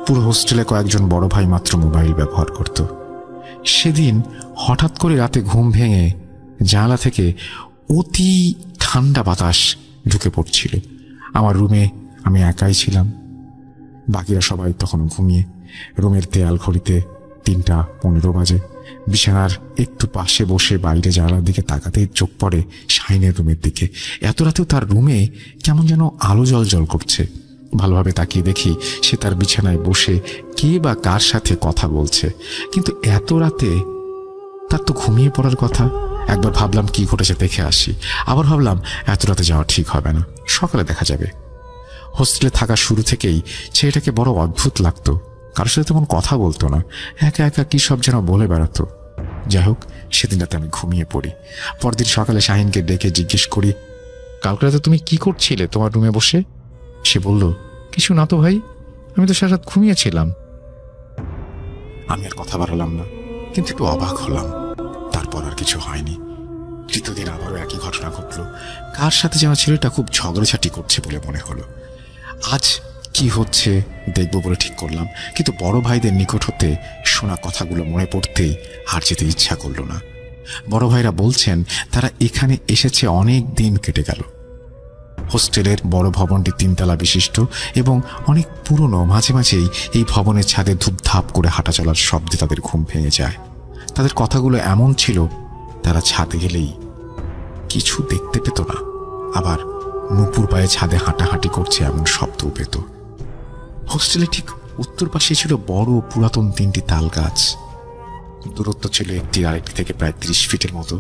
পুরো হোস্টেলে কয়েকজন বড় ভাই মাত্র মোবাইল ব্যবহার করত। সেদিন হঠাৎ করে রাতে ঘুম ভেঙে জানালা থেকে অতি ঠান্ডা বাতাস ঢুকে পড়ছিল। আমার রুমে আমি একাই ছিলাম, বাকিরা সবাই তখন ঘুমিয়ে। রুমের দেয়াল ঘড়িতে 3:15 বাজে। বিছানার একটু পাশে বসে বাইরে জানালার দিকে তাকাতেই চোখ পড়ে শাহিনের রুমের দিকে। এত রাতেও তার রুমে কেমন যেন আলো জল করছে। ভালোভাবে তাকিয়ে দেখি সে তার বিছানায় বসে কে বা কার সাথে কথা বলছে, কিন্তু এত রাতে তার তো ঘুমিয়ে পড়ার কথা। একবার ভাবলাম কি ঘটেছে দেখে আসি, আবার ভাবলাম এত রাতে যাওয়া ঠিক হবে না, সকালে দেখা যাবে। হোস্টেলে থাকা শুরু থেকেই ছেলেটাকে বড় অদ্ভুত লাগতো। কারোর সাথে তেমন কথা বলতো না, একা একা কি সব যেন বলে বেড়াতো। যাই হোক, সেদিন রাতে আমি ঘুমিয়ে পড়ি। পরদিন সকালে শাহিনকে ডেকে জিজ্ঞেস করি, কালকে রাতে তুমি কি করছিলে তোমার রুমে বসে? সে বলল, কিছু না তো ভাই, আমি তো সারা রাত ঘুমিয়েছিলাম। আমি আর কথা বাড়ালাম না, কিন্তু একটু অবাক হলাম। তারপর আর কিছু হয়নি। তৃতীয় দিন আবারও একই ঘটনা ঘটল। কার সাথে যেন ছেলেটা খুব ঝগড়াঝাটি করছে বলে মনে হলো। আজ কি হচ্ছে দেখব বলে ঠিক করলাম, কিন্তু বড় ভাইদের নিকট হতে শোনা কথাগুলো মনে পড়তেই আর যেতে ইচ্ছা করল না। বড় ভাইরা বলছেন তারা এখানে এসেছে অনেক দিন কেটে গেল। হোস্টেলের বড় ভবনটি 3 তলা বিশিষ্ট এবং অনেক পুরনো। মাঝে মাঝেই এই ভবনের ছাদে ধূপধাপ করে হাঁটা চলার শব্দে তাদের ঘুম ভেঙে যায়। তাদের কথাগুলো এমন ছিল, তারা ছাদে গেলেই কিছু দেখতে পেত না, আবার নুপুর পায়ে ছাদে হাঁটাহাঁটি করছে এমন শব্দও পেত। হোস্টেলে ঠিক উত্তর পাশে ছিল বড় পুরাতন 3টি তাল গাছ। দূরত্ব ছিল একটি আরেকটি থেকে প্রায় 30 ফিটের মতো।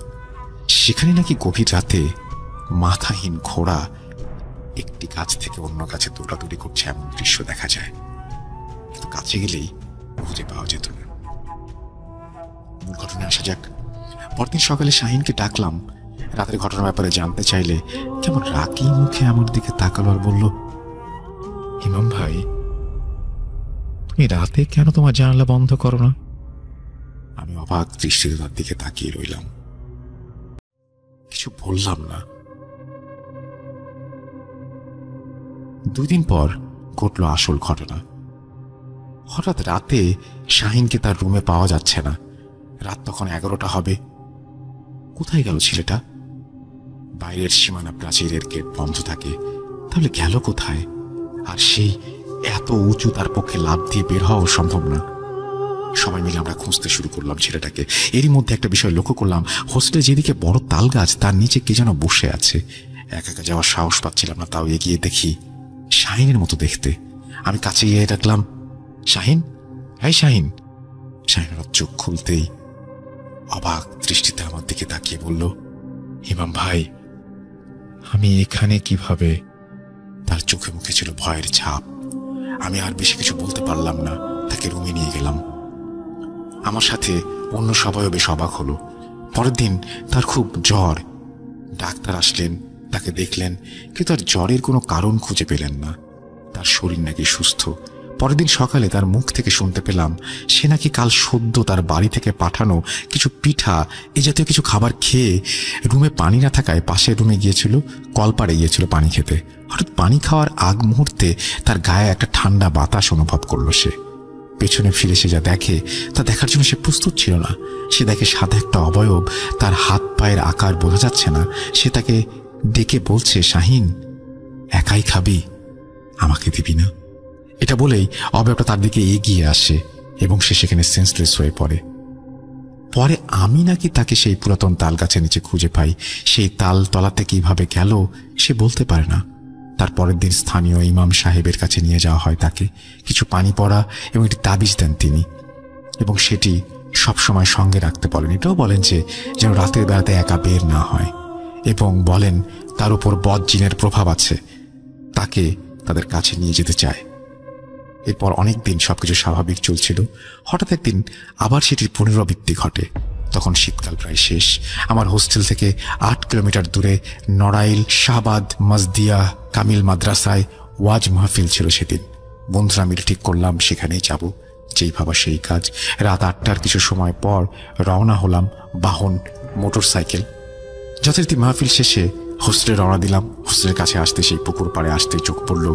সেখানে নাকি গভীর রাতে মাথাহীন ঘোড়া একটি গাছ থেকে অন্য গাছে দৌড়াদৌড়ি করছে এমন দৃশ্য দেখা যায়, কিন্তু কাছে গেলেই খুঁজে পাওয়া যেত না। মূল ঘটনায় আসা যাক। পরদিন সকালে শাহিনকে ডাকলাম। রাতের ঘটনার ব্যাপারে জানতে চাইলে কেমন রাগী মুখে আমার দিকে তাকালো আর বলল, ইমাম ভাই, তুমি রাতে কেন তোমার জানালা বন্ধ করো না? আমি অবাক দৃষ্টিতে তার দিকে তাকিয়ে রইলাম, কিছু বললাম না। 2 দিন পর ঘটল আসল ঘটনা। হঠাৎ রাতে শাহিনকে তার রুমে পাওয়া যাচ্ছে না। রাত তখন 11টা হবে। কোথায় গেল ছেলেটা? বাইরের সীমানা প্রাচীরের গেট বন্ধ থাকে, তাহলে গেল কোথায়? আর সেই এত উঁচু, তার পক্ষে লাফ দিয়ে বের হওয়াও সম্ভব না। সবাই মিলে আমরা খুঁজতে শুরু করলাম ছেলেটাকে। এরই মধ্যে একটা বিষয় লক্ষ্য করলাম, হোস্টেলে যেদিকে বড় তাল গাছ তার নিচে কে যেন বসে আছে। একা একা যাওয়ার সাহস পাচ্ছিলাম না, তাও এগিয়ে দেখি শাহিনের মতো দেখতে। আমি কাছে গিয়ে ডাকলাম, শাহিন, এই শাহিন। শাহিনের চোখ খুলতেই অবাক দৃষ্টিতে আমার দিকে তাকিয়ে বলল, ইমাম ভাই, আমি এখানে কিভাবে? তার চোখে মুখে ছিল ভয়ের ছাপ। আমি আর বেশি কিছু বলতে পারলাম না, তাকে রুমে নিয়ে গেলাম। আমার সাথে অন্য সবাইও বেশ অবাক হলো। পরের দিন তার খুব জ্বর। ডাক্তার আসলেন, তাকে দেখলেন, কিন্তু তার জ্বরের কোনো কারণ খুঁজে পেলেন না। তার শরীর নাকি সুস্থ। পরের দিন সকালে তার মুখ থেকে শুনতে পেলাম সে নাকি কাল সদ্য তার বাড়ি থেকে পাঠানো কিছু পিঠা এ জাতীয় কিছু খাবার খেয়ে রুমে পানি না থাকায় পাশের রুমে গিয়েছিল, কলপাড়ে গিয়েছিল পানি খেতে। হঠাৎ পানি খাওয়ার আগ মুহূর্তে তার গায়ে একটা ঠান্ডা বাতাস অনুভব করলো। সে পেছনে ফিরে সে যা দেখে তা দেখার জন্য সে প্রস্তুত ছিল না। সে দেখে সাদা একটা অবয়ব, তার হাত পায়ের আকার বোঝা যাচ্ছে না। সে তাকে ডেকে বলছে, শাহিন, একাই খাবি, আমাকে দিবি না? এটা বলেই অবয়বটা তার দিকে এগিয়ে আসে এবং সে সেখানে সেন্সলেস হয়ে পড়ে। পরে আমি নাকি তাকে সেই পুরাতন তাল গাছের নিচে খুঁজে পাই। সেই তাল তলাতে কিভাবে গেল সে বলতে পারে না। তার পরের দিন স্থানীয় ইমাম সাহেবের কাছে নিয়ে যাওয়া হয় তাকে। কিছু পানি পড়া এবং একটি তাবিজ দেন তিনি, এবং সেটি সবসময় সঙ্গে রাখতে বলেন। এটাও বলেন যে যেন রাতের বেলাতে একা বের না হয়, এবং বলেন তার উপর বদ জিনের প্রভাব আছে, তাকে তাদের কাছে নিয়ে যেতে চায়। এরপর অনেক দিন সবকিছু স্বাভাবিক চলছিল। হঠাৎ একদিন আবার সেটির পুনরাবৃত্তি ঘটে। তখন শীতকাল প্রায় শেষ। আমার হোস্টেল থেকে 8 কিলোমিটার দূরে নড়াইল শাহবাদ মজদিয়া কামিল মাদ্রাসায় ওয়াজ মাহফিল ছিল সেদিন। বন্ধুরা মিলে ঠিক করলাম সেখানেই যাব। যেই ভাবা সেই কাজ। রাত 8টার কিছু সময় পর রওনা হলাম, বাহন মোটর সাইকেল। যথারীতি মাহফিল শেষে হোস্টেলে রওনা দিলাম। হোস্টেলের কাছে আসতে সেই পুকুর পাড়ে আসতেই চোখ পড়ল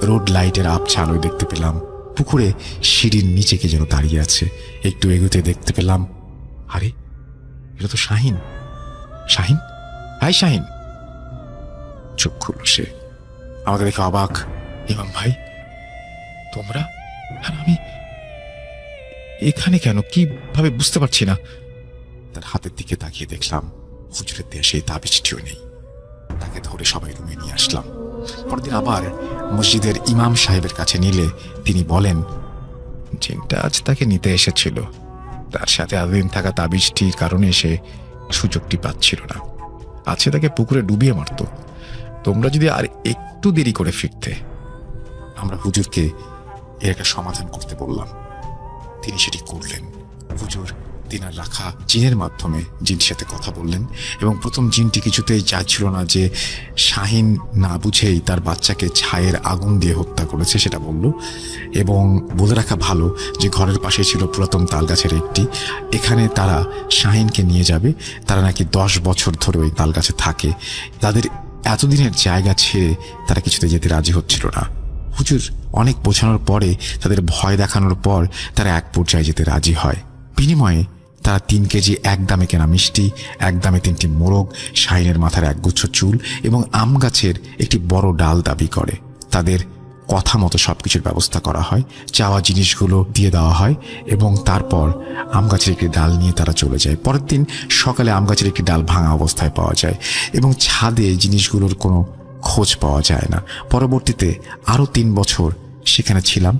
রোড লাইটের আবছা আলোয় দেখতে পেলাম পুকুরে সিঁড়ির নিচে কে যেন দাঁড়িয়ে আছে। একটু এগোতে দেখতে পেলাম, আরে এটা তো শাহিন। শাহিন, হাই শাহিন। চোখ খুলল সে, আমাকে দেখে অবাক। ইমাম ভাই, তোমরা? আর আমি এখানে কেন, কিভাবে বুঝতে পারছি না। তার হাতের দিকে তাকিয়ে দেখলাম হুজুরের দেয়া সেই তাবিজটিও নেই। তাকে ধরে সবাই রুমে নিয়ে আসলাম। পরদিন আবার মসজিদের ইমাম সাহেবের কাছে নিলে তিনি বলেন, জিনটা আজ তাকে নিতে এসেছিল। তার সাথে এতদিন থাকা তাবিজটির কারণে সে সুযোগটি পাচ্ছিল না। আছে তাকে পুকুরে ডুবিয়ে মারত। তোমরা যদি আর একটু দেরি করে ফিরতে। আমরা হুজুরকে এর একটা সমাধান করতে বললাম। তিনি সেটি করলেন। হুজুর তিনার রাখা জিনের মাধ্যমে জিনটির সাথে কথা বললেন, এবং প্রথম জিনটি কিছুতেই চাইছিল না যে শাহিন না বুঝেই তার বাচ্চাকে ছায়ের আগুন দিয়ে হত্যা করেছে সেটা বলল। এবং বলে রাখা ভালো যে ঘরের পাশে ছিল পুরাতন তাল গাছের একটি, এখানে তারা শাহিনকে নিয়ে যাবে। তারা নাকি 10 বছর ধরে ওই তাল গাছে থাকে। তাদের এতদিনের জায়গা ছেড়ে তারা কিছুতে যেতে রাজি হচ্ছিল না। হুজুর অনেক বোঝানোর পরে, তাদের ভয় দেখানোর পর তারা এক পর্যায়ে যেতে রাজি হয়। বিনিময়ে তারা 3 কেজি একদামে কেনা মিষ্টি, একদামে 3টি মোরগ, শাহিনের মাথার একগুচ্ছ চুল এবং আম গাছের একটি বড় ডাল দাবি করে। তাদের কথা মতো সবকিছুর ব্যবস্থা করা হয়। চাওয়া জিনিসগুলো দিয়ে দেওয়া হয় এবং তারপর আম গাছের একটি ডাল নিয়ে তারা চলে যায়। পরের দিন সকালে আম গাছের একটি ডাল ভাঙা অবস্থায় পাওয়া যায় এবং ছাদে জিনিসগুলোর কোনো খোঁজ পাওয়া যায় না। পরবর্তীতে আরও 3 বছর সেখানে ছিলাম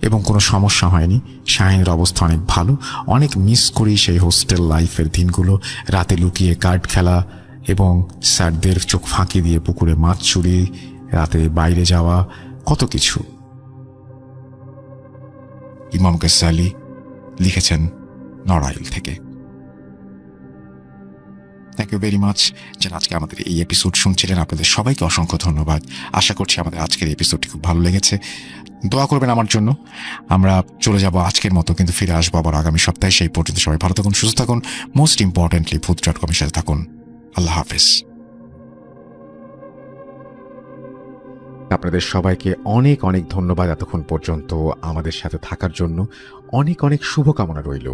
এবং কোনো সমস্যা হয়নি। শাহিনের অবস্থা অনেক ভালো। অনেক মিস করি সেই হোস্টেল লাইফের দিনগুলো। রাতে লুকিয়ে কার্ড খেলা এবং স্যারদের চোখ ফাঁকি দিয়ে পুকুরে মাছ চুরি, রাতে বাইরে যাওয়া, কত কিছু। ইমাম গাজ্জালী লিখেছেন নড়াইল থেকে। থ্যাংক ইউ ভেরি মাচ যারা আজকে আমাদের এই এপিসোড শুনছিলেন। আপনাদের সবাইকে অসংখ্য ধন্যবাদ। আশা করছি আমাদের আজকের এপিসোডটি খুব ভালো লেগেছে। দোয়া করবেন আমার জন্য। আমরা চলে যাব আজকের মতো, কিন্তু ফিরে আসবো আবার আগামী সপ্তাহে। সেই পর্যন্ত সবাই ভালো থাকুন, সুস্থ থাকুন। মোস্ট ইম্পর্টেন্টলি ভূত.com এর সাথে থাকুন। আল্লাহ হাফেজ। আপনাদের সবাইকে অনেক অনেক ধন্যবাদ এতক্ষণ পর্যন্ত আমাদের সাথে থাকার জন্য। অনেক অনেক শুভকামনা রইল।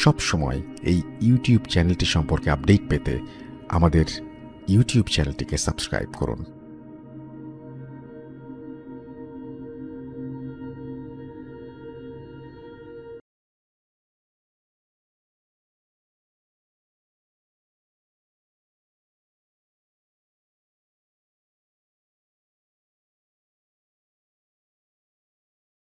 সব সময় এই ইউটিউব চ্যানেলটি সম্পর্কে আপডেট পেতে আমাদের ইউটিউব চ্যানেলটিকে সাবস্ক্রাইব করুন।